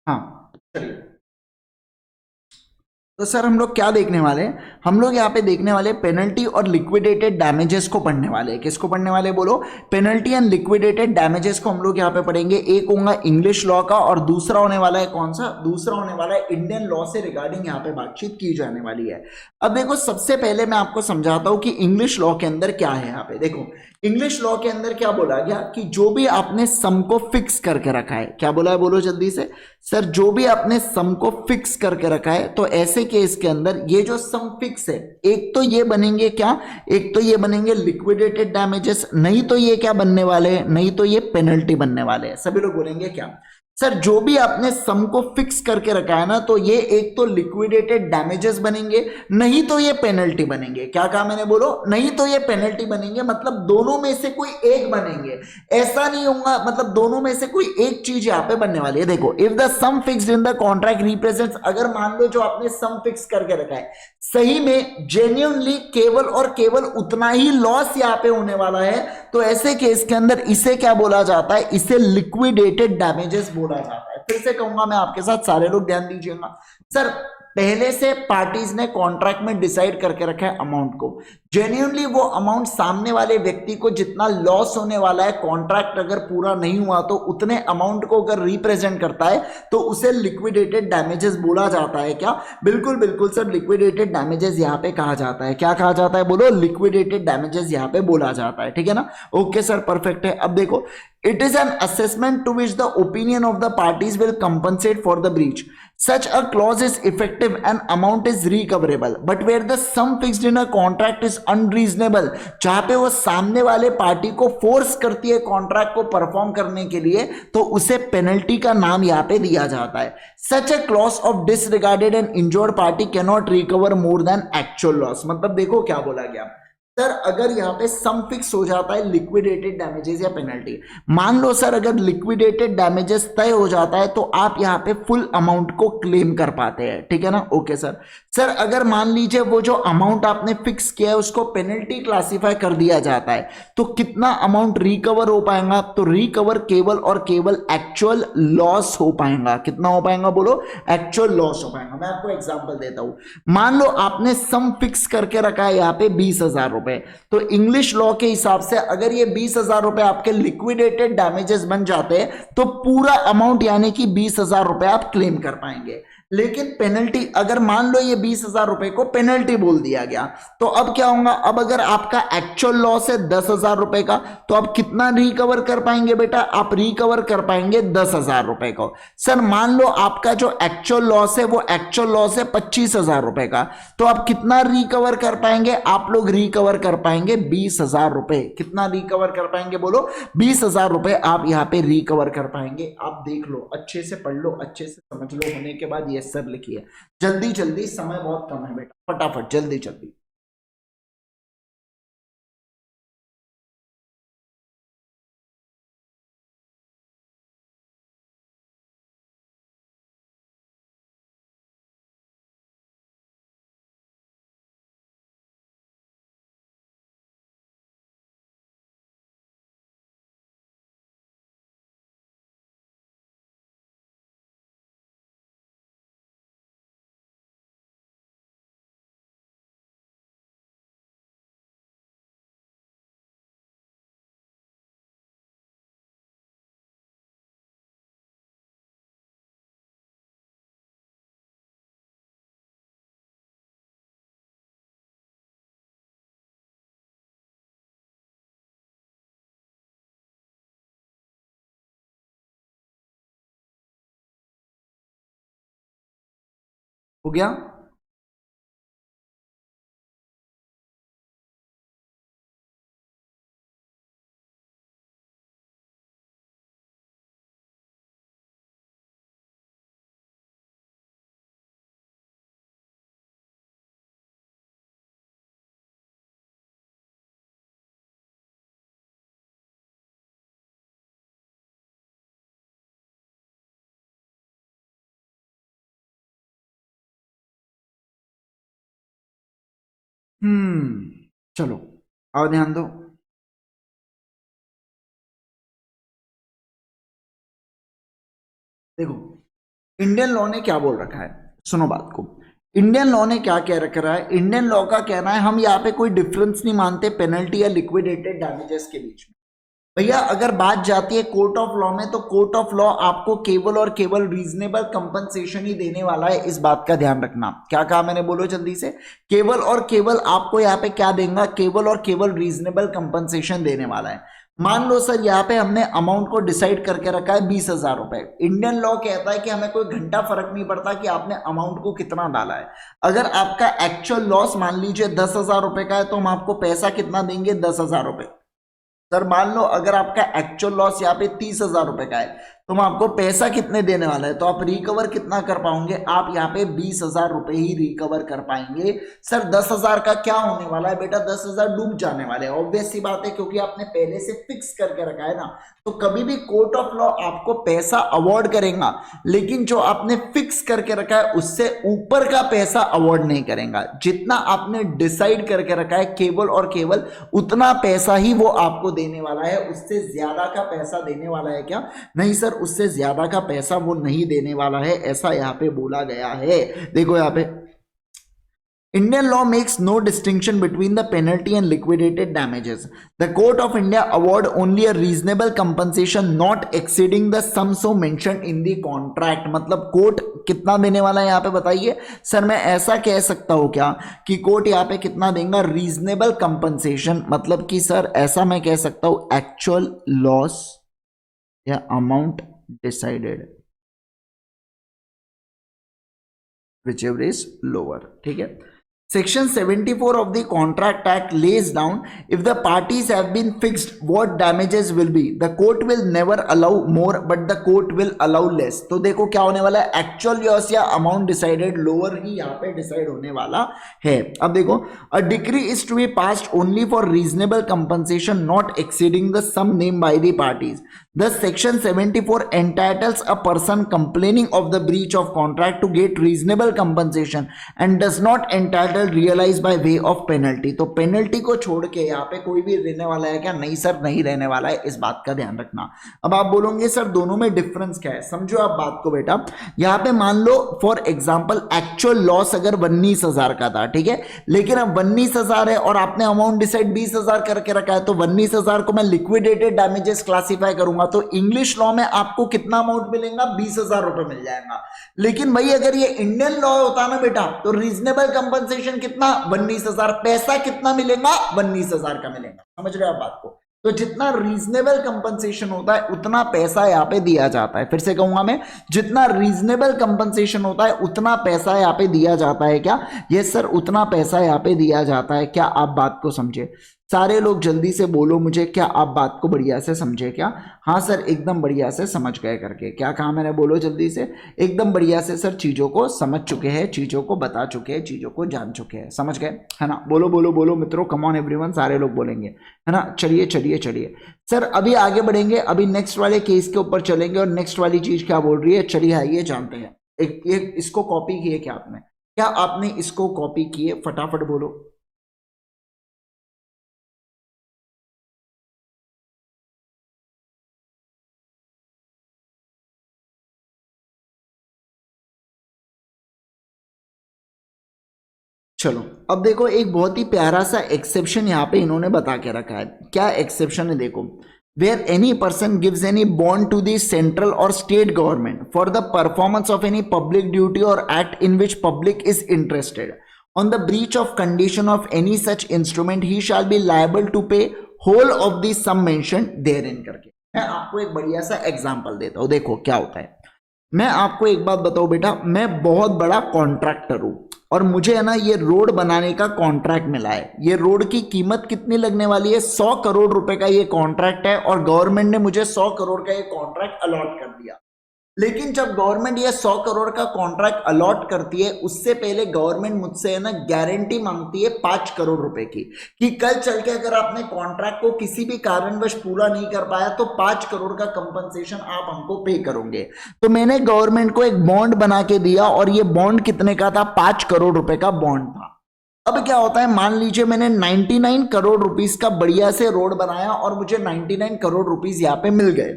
हाँ चलिए, तो सर हम लोग क्या देखने वाले हैं, हम लोग यहाँ पे देखने वाले पेनल्टी और लिक्विडेटेड डैमेजेस को पढ़ने वाले हैं। किसको पढ़ने वाले बोलो, पेनल्टी एंड लिक्विडेटेड डैमेजेस को हम लोग यहाँ पे पढ़ेंगे। एक होगा इंग्लिश लॉ का और दूसरा होने वाला है कौन सा, दूसरा होने वाला है इंडियन लॉ से रिगार्डिंग यहाँ पे बातचीत की जाने वाली है। अब देखो सबसे पहले मैं आपको समझाता हूँ कि इंग्लिश लॉ के अंदर क्या है। यहाँ पे देखो इंग्लिश लॉ के अंदर क्या बोला गया कि जो भी आपने सम को फिक्स करके रखा है, क्या बोला है बोलो जल्दी से सर, जो भी आपने सम को फिक्स करके रखा है, तो ऐसे केस के अंदर ये जो सम फिक्स है, एक तो ये बनेंगे क्या, एक तो ये बनेंगे लिक्विडेटेड डैमेजेस, नहीं तो ये क्या बनने वाले हैं, नहीं तो ये पेनल्टी बनने वाले हैं। सभी लोग बोलेंगे क्या सर, जो भी आपने सम को फिक्स करके रखा है ना, तो ये एक तो लिक्विडेटेड डैमेजेस बनेंगे, नहीं तो ये पेनल्टी बनेंगे। क्या कहा मैंने बोलो, नहीं तो ये पेनल्टी बनेंगे, मतलब दोनों में से कोई एक बनेंगे, ऐसा नहीं होगा, मतलब दोनों में से कोई एक चीज यहाँ पे बनने वाली है। देखो if the sum fixed in the contract represents, अगर मान लो जो आपने सम फिक्स करके रखा है सही में जेन्युइनली केवल और केवल उतना ही लॉस यहाँ पे होने वाला है, तो ऐसे केस के अंदर इसे क्या बोला जाता है, इसे लिक्विडेटेड डैमेजेस बोला जाता है। फिर से कहूंगा मैं आपके साथ, सारे लोग ध्यान दीजिएगा। सर पहले से पार्टीज ने कॉन्ट्रैक्ट में डिसाइड करके रखा है अमाउंट को, जेन्युइनली वो अमाउंट सामने वाले व्यक्ति को जितना लॉस होने वाला है, कॉन्ट्रैक्ट अगर पूरा नहीं हुआ तो उतने अमाउंट को अगर रिप्रेजेंट करता है तो उसे लिक्विडेटेड डैमेजेस बोला जाता है। क्या बिल्कुल बिल्कुल सर, लिक्विडेटेड डैमेजेस यहाँ पे कहा जाता है। क्या कहा जाता है बोलो, लिक्विडेटेड डैमेजेस यहाँ पे बोला जाता है, ठीक है ना। ओके सर परफेक्ट है। अब देखो it is an assessment to which the opinion of the parties will compensate for the breach. Such a clause is effective and amount is recoverable, but where the sum fixed in a contract is unreasonable, जहां पे वो सामने वाले party को force करती है contract को perform करने के लिए, तो उसे पेनल्टी का नाम यहाँ पे दिया जाता है। Such a clause of disregarded and injured party cannot recover more than actual loss। मतलब देखो क्या बोला गया सर, अगर यहाँ पे सम फिक्स हो जाता है लिक्विडेटेड डैमेजेस या पेनल्टी, मान लो सर अगर लिक्विडेटेड डैमेजेस तय हो जाता है तो आप यहाँ पे फुल अमाउंट को क्लेम कर पाते हैं, ठीक है ना। Okay sir. सर अगर मान लीजिए वो जो अमाउंट आपने फिक्स किया है उसको पेनल्टी क्लासिफाई कर दिया जाता है, तो कितना अमाउंट रिकवर हो पाएगा, तो रिकवर केवल और केवल एक्चुअल लॉस हो पाएगा। कितना हो पाएगा बोलो, एक्चुअल लॉस हो पाएगा। मैं आपको एग्जांपल देता हूं, मान लो आपने सम फिक्स करके रखा है यहाँ पे 20,000 रुपए, रुपए। तो इंग्लिश लॉ के हिसाब से अगर ये 20,000 रुपए आपके लिक्विडेटेड डैमेजेस बन जाते हैं तो पूरा अमाउंट यानी कि 20,000 रुपए आप क्लेम कर पाएंगे। लेकिन पेनल्टी, अगर मान लो ये 20,000 रुपए को पेनल्टी बोल दिया गया तो अब क्या होगा, अब अगर आपका एक्चुअल लॉस है 10,000 रुपए का तो आप कितना रिकवर कर पाएंगे बेटा, आप रिकवर कर पाएंगे 10,000 रुपए को। सर मान लो आपका जो एक्चुअल लॉस है वो एक्चुअल लॉस है 25,000 रुपए का, तो आप कितना रिकवर कर पाएंगे, आप लोग रिकवर कर पाएंगे 20,000 रुपए। कितना रिकवर कर पाएंगे बोलो, 20,000 रुपए आप यहां पे रिकवर कर पाएंगे। आप देख लो, अच्छे से पढ़ लो, अच्छे से समझ लो, होने के बाद यस सर लिखिए। जल्दी जल्दी, समय बहुत कम है बेटा, फटाफट जल्दी जल्दी। हो गया? चलो और ध्यान दो। देखो इंडियन लॉ ने क्या बोल रखा है, सुनो बात को। इंडियन लॉ ने क्या कह रखा है, इंडियन लॉ का कहना है हम यहाँ पे कोई डिफरेंस नहीं मानते पेनल्टी या लिक्विडेटेड डैमेजेस के बीच में। भैया अगर बात जाती है कोर्ट ऑफ लॉ में तो कोर्ट ऑफ लॉ आपको केवल और केवल रीजनेबल कंपनसेशन ही देने वाला है, इस बात का ध्यान रखना। क्या कहा मैंने, बोलो जल्दी से। केवल और केवल आपको यहाँ पे क्या देगा, केवल और केवल रीजनेबल कंपनसेशन देने वाला है। मान लो सर यहाँ पे हमने अमाउंट को डिसाइड करके रखा है 20,000 रुपए। इंडियन लॉ कहता है कि हमें कोई घंटा फर्क नहीं पड़ता कि आपने अमाउंट को कितना डाला है। अगर आपका एक्चुअल लॉस मान लीजिए 10,000 रुपए का है तो हम आपको पैसा कितना देंगे, 10,000 रुपए। सर मान लो अगर आपका एक्चुअल लॉस यहाँ पे 30,000 रुपए का है तो हम आपको पैसा कितने देने वाला है, तो आप रिकवर कितना कर पाओगे, आप यहाँ पे 20,000 रुपए ही रिकवर कर पाएंगे। सर 10,000 का क्या होने वाला है बेटा, 10,000 डूब जाने वाले हैं, ऑब्वियस सी बात है, क्योंकि आपने पहले से फिक्स करके रखा है ना। तो कभी भी कोर्ट ऑफ लॉ आपको पैसा अवॉर्ड करेगा, लेकिन जो आपने फिक्स करके रखा है उससे ऊपर का पैसा अवॉर्ड नहीं करेगा। जितना आपने डिसाइड करके रखा है केवल और केवल उतना पैसा ही वो आपको देने वाला है, उससे ज्यादा का पैसा देने वाला है क्या, नहीं सर, उससे ज्यादा का पैसा वो नहीं देने वाला है, ऐसा यहां पे बोला गया है। देखो यहां पे Indian law makes no distinction between the penalty and liquidated damages. The Court of India award only a reasonable compensation not exceeding the sum so mentioned in the contract. मतलब कोर्ट कितना देने वाला है यहाँ पे बताइए। सर मैं ऐसा कह सकता हूँ क्या कि कोर्ट यहाँ पे कितना देगा, रीजनेबल कंपनसेशन, मतलब कि सर ऐसा मैं कह सकता हूँ एक्चुअल लॉस या amount decided whichever is lower। ठीक है। Section 74 of the Contract Act lays down if the parties have been fixed what damages will be, the court will never allow more but the court will allow less। तो देखो क्या होने वाला है, actual loss या amount decided lower ही यहाँ पे डिसाइड होने वाला है। अब देखो a decree is to be passed only for reasonable compensation not exceeding the sum name by the parties. Thus, Section 74 entitles a person complaining of the breach of contract to get reasonable compensation and does not entitle capital realise by way of penalty. तो penalty को छोड़ के यहाँ पे कोई भी रहने वाला है क्या? नहीं सर, नहीं रहने वाला है, इस बात का ध्यान रखना। अब आप बोलोगे सर दोनों में डिफरेंस क्या है? समझो आप बात को बेटा, यहाँ पे मान लो फॉर एग्जाम्पल एक्चुअल लॉस अगर 19,000 का था, ठीक है, लेकिन अब 19,000 है और आपने अमाउंट डिसाइड 20,000 करके रखा है, तो 19,000 को मैं लिक्विडेटेड डैमेजेस क्लासिफाई करूंगा, तो इंग्लिश लॉ में आपको कितना अमाउंट मिलेगा? 20,000 रुपए मिल जाएगा। लेकिन भाई अगर ये इंडियन लॉ होता ना बेटा, तो रीजनेबल कंपनसेशन कितना? 19,000। पैसा कितना मिलेगा? 19,000 का मिलेगा। समझ रहे हो आप बात को? तो जितना रीजनेबल कंपनसेशन होता है उतना पैसा यहाँ पे दिया जाता है। फिर से कहूंगा मैं, जितना रीजनेबल कंपनसेशन होता है उतना पैसा यहाँ पे दिया जाता है। क्या? यस सर, उतना पैसा यहाँ पे दिया जाता है। क्या आप बात को समझे? सारे लोग जल्दी से बोलो मुझे, क्या आप बात को बढ़िया से समझे? क्या? हाँ सर, एकदम बढ़िया से समझ गए करके। क्या कहा मैंने? बोलो जल्दी से। एकदम बढ़िया से सर चीजों को समझ चुके हैं, चीजों को बता चुके हैं, चीजों को जान चुके हैं। समझ गए है ना? बोलो बोलो बोलो मित्रों, कम ऑन एवरीवन, सारे लोग बोलेंगे है ना। चलिए चलिए चलिए सर, अभी आगे बढ़ेंगे, अभी नेक्स्ट वाले केस के ऊपर चलेंगे और नेक्स्ट वाली चीज क्या बोल रही है, चलिए आइए जानते हैं। एक इसको कॉपी किए क्या आपने? क्या आपने इसको कॉपी किए? फटाफट बोलो। चलो अब देखो, एक बहुत ही प्यारा सा एक्सेप्शन यहाँ पे इन्होंने बता के रखा है। क्या एक्सेप्शन है? देखो, where any person gives any bond to the central or state government for the performance of any public duty or act in which public is interested on the breach of condition of any such instrument, he shall be liable to pay whole of the sum mentioned therein करके। मैं आपको एक बढ़िया सा example देता हूं। देखो क्या होता है, मैं आपको एक बात बताऊं बेटा, मैं बहुत बड़ा कॉन्ट्रैक्टर हूं और मुझे है ना ये रोड बनाने का कॉन्ट्रैक्ट मिला है। ये रोड की कीमत कितनी लगने वाली है? 100 करोड़ रुपए का ये कॉन्ट्रैक्ट है और गवर्नमेंट ने मुझे 100 करोड़ का ये कॉन्ट्रैक्ट अलॉट कर दिया। लेकिन जब गवर्नमेंट ये 100 करोड़ का कॉन्ट्रैक्ट अलॉट करती है, उससे पहले गवर्नमेंट मुझसे है ना गारंटी मांगती है 5 करोड़ रुपए की, कि कल चल के अगर आपने कॉन्ट्रैक्ट को किसी भी कारणवश पूरा नहीं कर पाया तो 5 करोड़ का कंपनसेशन आप हमको पे करोगे। तो मैंने गवर्नमेंट को एक बॉन्ड बना के दिया और ये बॉन्ड कितने का था? 5 करोड़ रुपए का बॉन्ड था। अब क्या होता है, मान लीजिए मैंने 99 करोड़ रुपीस का बढ़िया से रोड बनाया और मुझे 99 करोड़ रुपीस यहाँ पे मिल गए,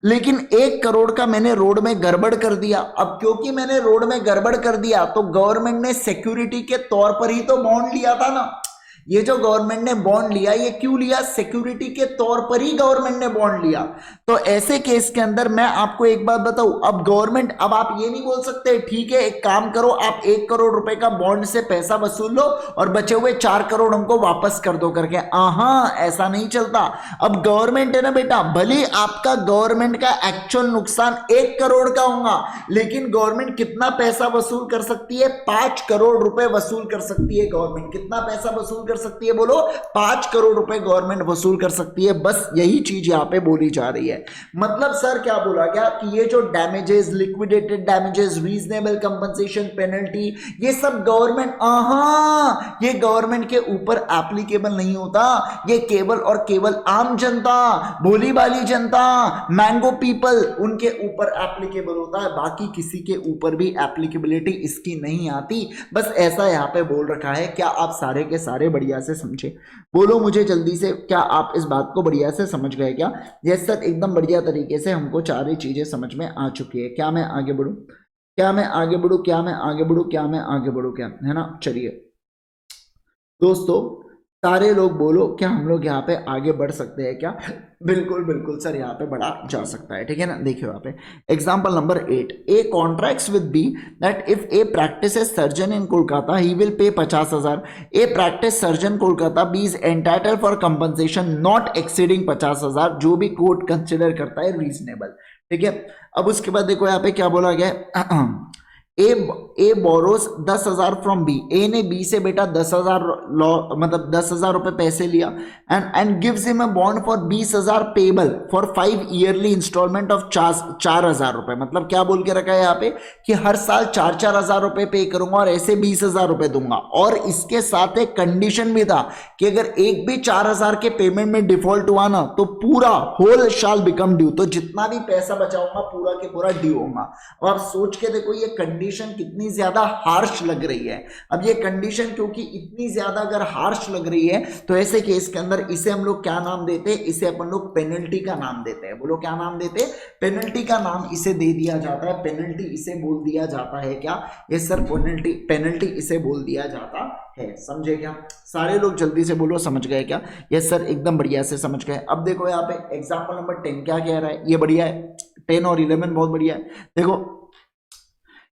लेकिन 1 करोड़ का मैंने रोड में गड़बड़ कर दिया। अब क्योंकि मैंने रोड में गड़बड़ कर दिया तो गवर्नमेंट ने सिक्योरिटी के तौर पर ही तो बॉन्ड लिया था ना। ये जो गवर्नमेंट ने बॉन्ड लिया, ये क्यों लिया? सिक्योरिटी के तौर पर ही गवर्नमेंट ने बॉन्ड लिया। तो ऐसे केस के अंदर मैं आपको एक बात बताऊं, अब गवर्नमेंट, अब आप ये नहीं बोल सकते ठीक है एक काम करो, आप 1 करोड़ रुपए का बॉन्ड से पैसा वसूल लो और बचे हुए 4 करोड़ हमको वापस कर दो करके। हाँ, ऐसा नहीं चलता। अब गवर्नमेंट है ना बेटा, भले आपका गवर्नमेंट का एक्चुअल नुकसान 1 करोड़ का होगा, लेकिन गवर्नमेंट कितना पैसा वसूल कर सकती है? 5 करोड़ रुपए वसूल कर सकती है गवर्नमेंट। कितना पैसा वसूल कर सकती है? बोलो, 5 करोड़ रुपए गवर्नमेंट वसूल कर सकती है। बस यही चीज यहां पे बोली जा रही है। मतलब सर क्या बोला गया कि ये जो damages, liquidated damages, reasonable compensation, penalty, ये सब गवर्नमेंट, ये गवर्नमेंट के ऊपर एप्लीकेबल नहीं होता। ये केवल और केवल आम जनता, भोली भाली जनता, मैंगो पीपल, उनके ऊपर एप्लीकेबल होता है। बाकी किसी के ऊपर भी एप्लीकेबिलिटी इसकी नहीं आती। बस ऐसा यहां पे बोल रखा है। क्या आप सारे के सारे बढ़िया से समझे? बोलो मुझे जल्दी से, क्या आप इस बात को बढ़िया से समझ गए? क्या यस सर, एकदम बढ़िया तरीके से हमको सारी चीजें समझ में आ चुकी है। क्या मैं आगे बढ़ूं? क्या मैं आगे बढ़ूं? क्या मैं आगे बढ़ूं? क्या मैं आगे बढ़ूं? क्या है ना? चलिए दोस्तों, सारे लोग बोलो, क्या हम लोग यहाँ पे आगे बढ़ सकते हैं? क्या बिल्कुल बिल्कुल सर, यहाँ पे बढ़ा जा सकता है। ठीक है ना? देखियो यहाँ पे example number 8, A contracts with B that if A practice surgeon in Kolkata he will pay 50,000। A practice surgeon Kolkata, B is entitle for compensation not exceeding 50,000, जो भी कोर्ट कंसिडर करता है रीजनेबल। ठीक है, अब उसके बाद देखो यहाँ पे क्या बोला गया है, ए बोरोस 10,000 फ्रॉम बी। ए ने बी से बेटा 10,000 मतलब 10,000 रुपए पैसे लिया and gives him a bond for 20,000 payable for 5 yearly instalment of 4,000 रुपए। मतलब क्या बोल के रखा है यहाँ पे कि हर साल 4,000 रुपए पे करूंगा और ऐसे 20,000 रुपए दूंगा। और इसके साथ एक कंडीशन भी था कि अगर एक भी 4,000 के पेमेंट में डिफॉल्ट हुआ ना तो पूरा होल शाल बिकम ड्यू। तो जितना भी पैसा बचाऊंगा पूरा के पूरा ड्यू होगा। अब आप सोच के देखो, ये कंडीशन कंडीशन कितनी ज्यादा हार्श लग रही है। अब ये कंडीशन क्योंकि इतनी ज्यादा अगर हार्श लग रही है तो ऐसे केस के अंदर इसे हम लोग क्या नाम देते हैं, इसे अपन लोग पेनल्टी का नाम देते हैं। बोलो क्या नाम देते हैं, पेनल्टी का नाम इसे दे दिया जाता है, पेनल्टी इसे बोल दिया जाता है क्या, ये सर पेनल्टी, पेनल्टी इसे बोल दिया जाता है। समझे क्या सारे लोग, जल्दी से बोलो समझ गए क्या, यस सर एकदम बढ़िया से समझ गए। अब देखो यहाँ पे एग्जाम्पल नंबर 10 क्या कह रहा है, ये बढ़िया है, 10 और 11 बहुत बढ़िया है। देखो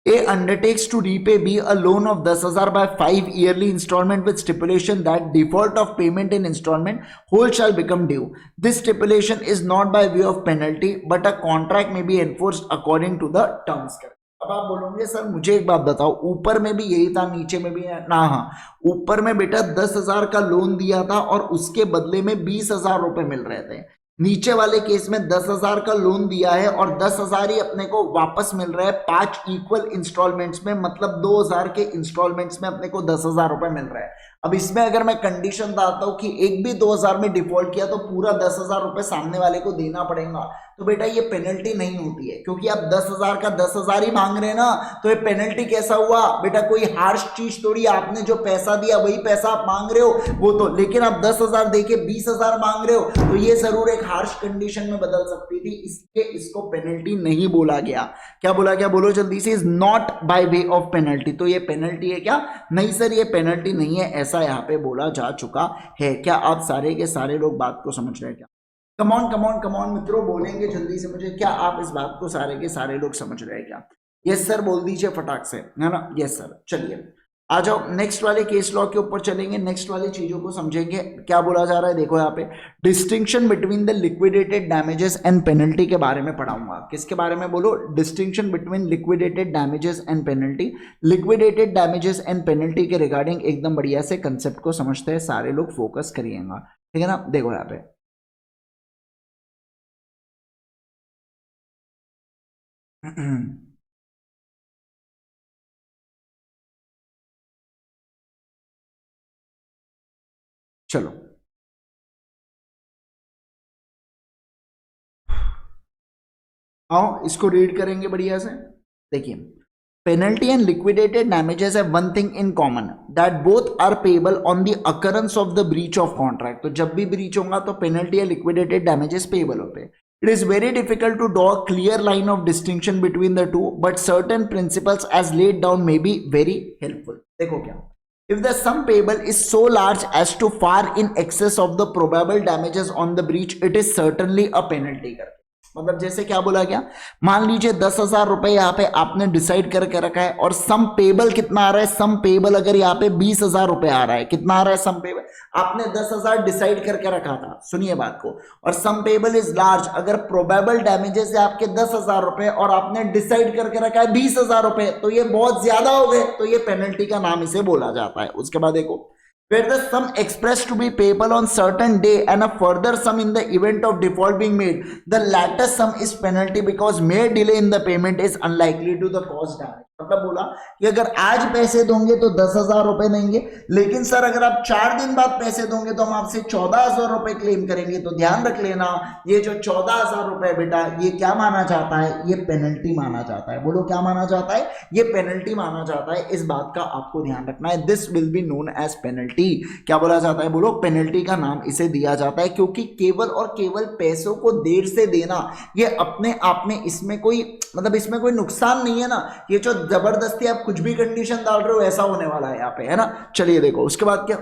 A undertakes to repay B a loan of 10,000 by 5 yearly installment with stipulation that default of payment in installment whole shall become due. This stipulation is not by way of penalty but a contract may be enforced according to the terms. अब आप बोलोगे sir मुझे एक बात बताओ, ऊपर में भी यही था नीचे में भी है ना, हाँ ऊपर में बेटा 10,000 का लोन दिया था और उसके बदले में 20,000 रुपए मिल रहे थे। नीचे वाले केस में 10,000 का लोन दिया है और 10,000 ही अपने को वापस मिल रहा है 5 इक्वल इंस्टॉलमेंट्स में, मतलब 2,000 के इंस्टॉलमेंट्स में अपने को 10,000 रुपए मिल रहा है। अब इसमें अगर मैं कंडीशन डालता हूं कि एक भी 2,000 में डिफॉल्ट किया तो पूरा 10,000 रुपए सामने वाले को देना पड़ेगा, तो बेटा ये पेनल्टी नहीं होती है, क्योंकि आप 10,000 का 10,000 ही मांग रहे हैं ना, तो ये पेनल्टी कैसा हुआ बेटा, कोई हार्श चीज थोड़ी, आपने जो पैसा दिया वही पैसा आप मांग रहे हो वो तो, लेकिन आप 10,000 देके 20,000 मांग रहे हो तो ये जरूर एक हार्श कंडीशन में बदल सकती थी, इसलिए इसको पेनल्टी नहीं बोला गया। क्या बोला गया, बोलो जल्दी से, is not bye way of penalty. तो ये पेनल्टी है क्या, नहीं सर ये पेनल्टी नहीं है, ऐसा यहाँ पे बोला जा चुका है। क्या आप सारे के सारे लोग बात को समझ रहे हैं क्या, कमॉन कमॉन कमॉन मित्रों बोलेंगे जल्दी से मुझे, क्या आप इस बात को सारे के सारे लोग समझ रहे हैं क्या, यस सर बोल दीजिए फटाक से, है ना, यस सर। चलिए आ जाओ नेक्स्ट वाले केस लॉ के ऊपर चलेंगे, नेक्स्ट वाली चीजों को समझेंगे। क्या बोला जा रहा है, देखो यहाँ पे distinction between the liquidated damages and penalty के बारे में पढ़ाऊंगा। किसके बारे में, बोलो distinction between liquidated damages and penalty. Liquidated damages and penalty के रिगार्डिंग एकदम बढ़िया से कंसेप्ट को समझते हैं, सारे लोग फोकस करिएगा, ठीक है ना। देखो यहाँ पे चलो आओ इसको रीड करेंगे बढ़िया से। देखिए penalty and liquidated damages have one thing in common, that both are payable on the occurrence of the breach of contract. तो जब भी ब्रीच होगा तो पेनल्टी या लिक्विडेटेड डैमेजेस पेएबल होते हैं। It is very difficult to draw a clear line of distinction between the two, but certain principles as laid down may be very helpful. देखो क्या, if the sum payable is so large as to far in excess of the probable damages on the breach, it is certainly a penalty करके, मतलब जैसे क्या बोला गया, मान लीजिए 10,000 रुपए यहाँ पे आपने डिसाइड करके रखा है और सम पेबल कितना आ रहा है, सम पेबल अगर यहाँ पे 20,000 रुपए आ रहा है, कितना आ रहा है सम पेबल, आपने 10,000 डिसाइड करके रखा था, सुनिए बात को, और सम पेबल इज लार्ज, अगर प्रोबेबल डैमेजेस है आपके 10,000 रुपए और आपने डिसाइड करके रखा है 20,000 रुपए, तो ये बहुत ज्यादा हो गए, तो ये पेनल्टी का नाम इसे बोला जाता है। उसके बाद देखो where the sum expressed to be payable on certain day and a further sum in the event of default being made, the latter sum is penalty because mere delay in the payment is unlikely to the cause damage। मतलब बोला कि अगर आज पैसे दोगे तो 10,000 रुपए देंगे, लेकिन सर अगर आप 4 दिन बाद पैसे दोगे तो हम आपसे 14,000 रुपए क्लेम करेंगे। तो ध्यान रख लेना, ये जो 14,000 रुपए बेटा ये क्या माना जाता है, ये पेनल्टी माना जाता है। बोलो क्या माना जाता है, ये पेनल्टी माना जाता है, इस बात का आपको ध्यान रखना है। This will be known as penalty. क्या बोला जाता है, बोलो पेनल्टी का नाम इसे दिया जाता है, क्योंकि केवल और केवल पैसों को देर से देना ये अपने आप में इसमें कोई मतलब इसमें कोई नुकसान नहीं है ना, ये जो जबरदस्ती आप कुछ भी कंडीशन डाल रहे हो ऐसा होने वाला है यहाँ पे, है ना। चलिए देखो उसके बाद क्या,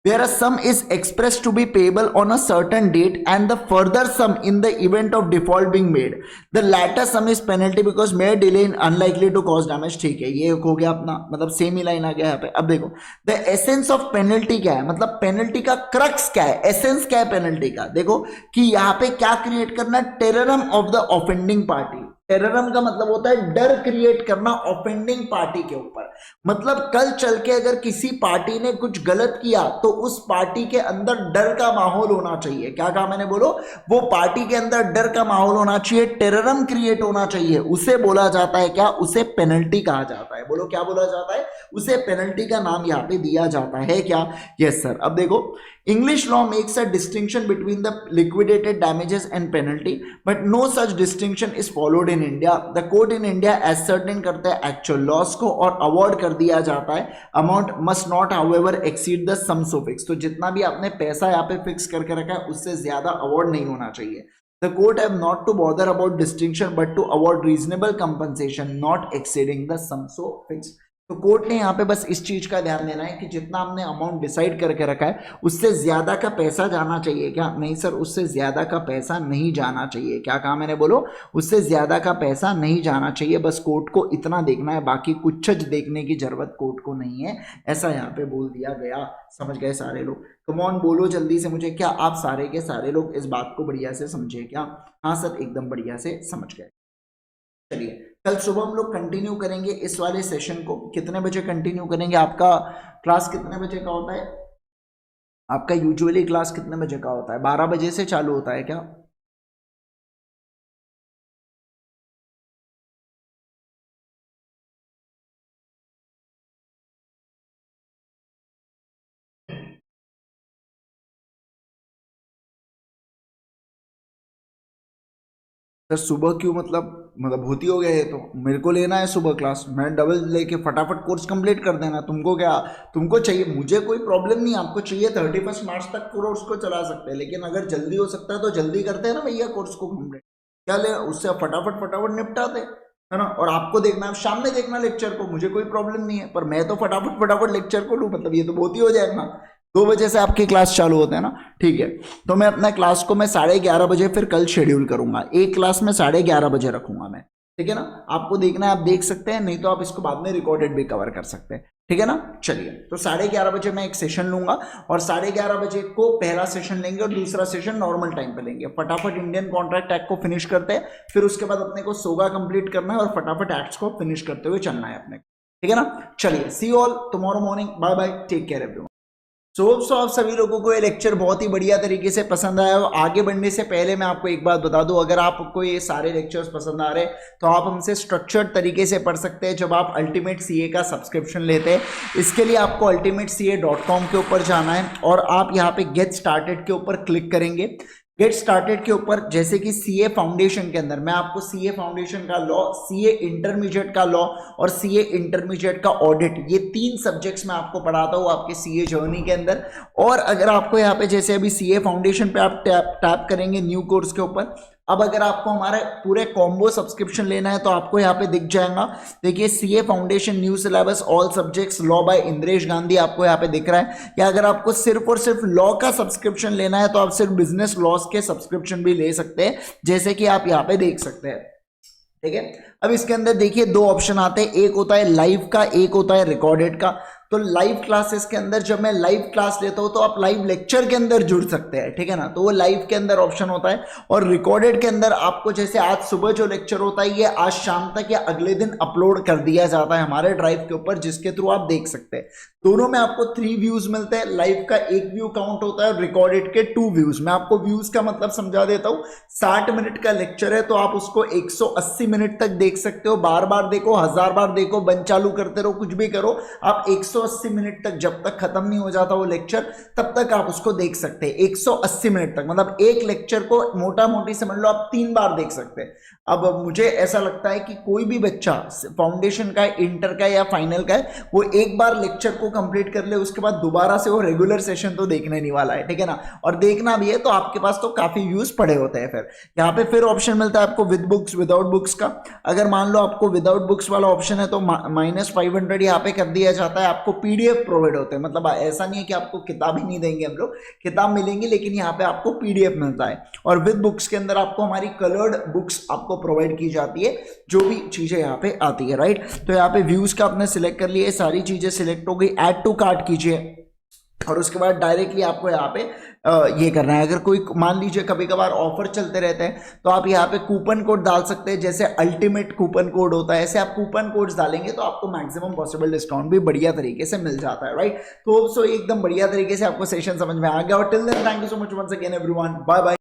where a sum is expressed to be payable on a certain date and the further sum in the event of default being made, the latter sum is penalty because mere delay is unlikely to cause damage। ठीक है, ये हो गया अपना, मतलब same ही line आ गया यहाँ पे। अब देखो the essence of penalty क्या है, मतलब पेनल्टी का क्रक्स क्या है, एसेंस क्या है पेनल्टी का। देखो कि यहाँ पे क्या क्रिएट करना, टेररम ऑफ द ऑफेंडिंग पार्टी। टेररम का मतलब होता है डर क्रिएट करना ऑफेंडिंग पार्टी के ऊपर, मतलब कल चल के अगर किसी पार्टी ने कुछ गलत किया तो उस पार्टी के अंदर डर का माहौल होना चाहिए। क्या कहा मैंने, बोलो वो पार्टी के अंदर डर का माहौल होना चाहिए, टेररम क्रिएट होना चाहिए, उसे बोला जाता है क्या, उसे पेनल्टी कहा जाता है। बोलो क्या बोला जाता है, उसे पेनल्टी का नाम यहाँ पे दिया जाता है क्या, यस सर। अब देखो English law makes a distinction between the liquidated damages and penalty, but no such distinction is followed in India. The court in India ascertain करते हैं actual loss को और award कर दिया जाता है. Amount must not however exceed the sum so fixed. तो जितना भी आपने पैसा यहाँ पे फिक्स करके रखा है उससे ज्यादा अवॉर्ड नहीं होना चाहिए. The court have not to bother about distinction but to award reasonable compensation not exceeding the sum so fixed. तो कोर्ट ने यहाँ पे बस इस चीज का ध्यान देना है कि जितना हमने अमाउंट डिसाइड करके रखा है उससे ज्यादा का पैसा जाना चाहिए क्या? नहीं सर, उससे ज्यादा का पैसा नहीं जाना चाहिए. क्या कहा मैंने? बोलो, उससे ज्यादा का पैसा नहीं जाना चाहिए. बस कोर्ट को इतना देखना है, बाकी कुछ देखने की जरूरत कोर्ट को नहीं है, ऐसा यहाँ पे बोल दिया गया. समझ गए सारे लोग? कम ऑन बोलो जल्दी से मुझे, क्या आप सारे के सारे लोग इस बात को बढ़िया से समझे क्या? हाँ सर, एकदम बढ़िया से समझ गए. चलिए, कल सुबह हम लोग कंटिन्यू करेंगे इस वाले सेशन को. कितने बजे कंटिन्यू करेंगे? आपका क्लास कितने बजे का होता है? आपका यूजुअली क्लास कितने बजे का होता है? 12 बजे से चालू होता है क्या? सर सुबह क्यों? मतलब होती हो गया है तो मेरे को लेना है सुबह क्लास, मैं डबल लेके फटाफट कोर्स कंप्लीट कर देना. तुमको क्या, तुमको चाहिए? मुझे कोई प्रॉब्लम नहीं. आपको चाहिए 31 मार्च तक कोर्स को चला सकते हैं, लेकिन अगर जल्दी हो सकता है तो जल्दी करते हैं ना भैया कोर्स को कंप्लीट. क्या ले, उससे फटाफट फटाफट निपटाते है ना. और आपको देखना है शाम में देखना लेक्चर को, मुझे कोई प्रॉब्लम नहीं है, पर मैं तो फटाफट फटाफट लेक्चर को लूँ, मतलब ये तो बहुत ही हो जाएगा. 2 बजे से आपकी क्लास चालू होते हैं ना, ठीक है. तो मैं अपना क्लास को मैं 11:30 बजे फिर कल शेड्यूल करूंगा. एक क्लास में 11:30 बजे रखूंगा मैं, ठीक है ना. आपको देखना है आप देख सकते हैं, नहीं तो आप इसको बाद में रिकॉर्डेड भी कवर कर सकते हैं, ठीक है ना. चलिए, तो 11:30 बजे मैं एक सेशन लूंगा और 11:30 बजे को पहला सेशन लेंगे और दूसरा सेशन नॉर्मल टाइम पे लेंगे. फटाफट इंडियन कॉन्ट्रैक्ट एक्ट को फिनिश करते हैं, फिर उसके बाद अपने को सोगा कंप्लीट करना है और फटाफट एक्ट्स को फिनिश करते हुए चलना है अपने, ठीक है ना. चलिए, see you all tomorrow morning. Bye bye, take care everyone. So आप सभी लोगों को ये लेक्चर बहुत ही बढ़िया तरीके से पसंद आया हो. आगे बढ़ने से पहले मैं आपको एक बात बता दूं, अगर आपको ये सारे लेक्चर्स पसंद आ रहे हैं तो आप हमसे स्ट्रक्चर्ड तरीके से पढ़ सकते हैं जब आप अल्टीमेट सीए का सब्सक्रिप्शन लेते हैं. इसके लिए आपको ultimatecA.com के ऊपर जाना है और आप यहाँ पे गेट स्टार्टेड के ऊपर क्लिक करेंगे. गेट स्टार्टेड के ऊपर जैसे कि सीए फाउंडेशन के अंदर मैं आपको सीए फाउंडेशन का लॉ, सीए इंटरमीडिएट का लॉ और सीए इंटरमीडिएट का ऑडिट, ये 3 सब्जेक्ट्स मैं आपको पढ़ाता हूँ आपके सीए जर्नी के अंदर. और अगर आपको यहाँ पे जैसे अभी सीए फाउंडेशन पे आप टैप करेंगे न्यू कोर्स के ऊपर, अब अगर आपको हमारे पूरे कॉम्बो सब्सक्रिप्शन लेना है तो आपको यहाँ पे दिख जाएगा. देखिए, CA foundation new syllabus all subjects law by Indresh Gandhi आपको यहाँ पे दिख रहा है. या अगर आपको सिर्फ और सिर्फ लॉ का सब्सक्रिप्शन लेना है तो आप सिर्फ बिजनेस लॉस के सब्सक्रिप्शन भी ले सकते हैं, जैसे कि आप यहाँ पे देख सकते हैं, ठीक है. अब इसके अंदर देखिए 2 ऑप्शन आते हैं, एक होता है लाइव का, एक होता है रिकॉर्डेड का. तो लाइव क्लासेस के अंदर जब मैं लाइव क्लास लेता हूं तो आप लाइव लेक्चर के अंदर जुड़ सकते हैं, ठीक है ना. तो वो लाइव के अंदर ऑप्शन होता है. और रिकॉर्डेड के अंदर आपको जैसे आज सुबह जो लेक्चर होता है ये आज शाम तक या अगले दिन अपलोड कर दिया जाता है हमारे ड्राइव के ऊपर, जिसके थ्रू आप देख सकते हैं. दोनों में आपको 3 व्यूज मिलते हैं. लाइव का 1 व्यू काउंट होता है और रिकॉर्डेड के 2 व्यूज. मैं आपको व्यूज का मतलब समझा देता हूं. 60 मिनट का लेक्चर है तो आप उसको 180 मिनट तक देख सकते हो. बार बार देखो, 1000 बार देखो, बंद चालू करते रहो, कुछ भी करो, आप 180 मिनट तक, जब तक खत्म नहीं हो जाता वो लेक्चर, तब तक आप उसको देख सकते हैं. 180 मिनट तक मतलब एक लेक्चर को मोटा मोटी समझ लो आप 3 बार देख सकते हैं. अब मुझे ऐसा लगता है कि कोई भी बच्चा फाउंडेशन का, इंटर का या फाइनल का है, वो एक बार लेक्चर को कंप्लीट कर ले, उसके बाद दोबारा से वो रेगुलर सेशन तो देखने नहीं वाला है, ठीक है ना. और देखना भी है तो आपके पास तो काफी व्यूज पड़े होते हैं. फिर यहाँ पे फिर ऑप्शन मिलता है आपको विद बुक्स, विदाउट बुक्स का. अगर मान लो आपको विदाउट बुक्स वाला ऑप्शन है तो -500 यहाँ पे कर दिया जाता है. आपको पीडीएफ प्रोवाइड होते हैं, मतलब ऐसा नहीं है कि आपको किताब ही नहीं देंगे हम लोग, किताब मिलेंगी, लेकिन यहाँ पे आपको पीडीएफ मिलता है. और विद बुक्स के अंदर आपको हमारी कलर्ड बुक्स आपको प्रोवाइड की जाती है, जो भी चीजें यहाँ पे आती है, राइट. तो यहाँ पे व्यूज का आपने सिलेक्ट कर लिया, सारी चीजें सिलेक्ट हो गई. ऐड टू कार्ट कीजिए और उसके बाद डायरेक्टली आपको यहाँ पे ये करना है. अगर कोई मान लीजिए कभी कभार ऑफर चलते रहते हैं तो आप यहाँ पे कूपन कोड डाल सकते हैं, जैसे अल्टीमेट कूपन कोड होता है, ऐसे आप कूपन कोड्स डालेंगे तो आपको मैक्सिमम पॉसिबल डिस्काउंट भी बढ़िया तरीके से मिल जाता है, राइट. तो एकदम बढ़िया तरीके से आपको सेशन समझ में आ गया. और till then thank you so much once again everyone, bye bye.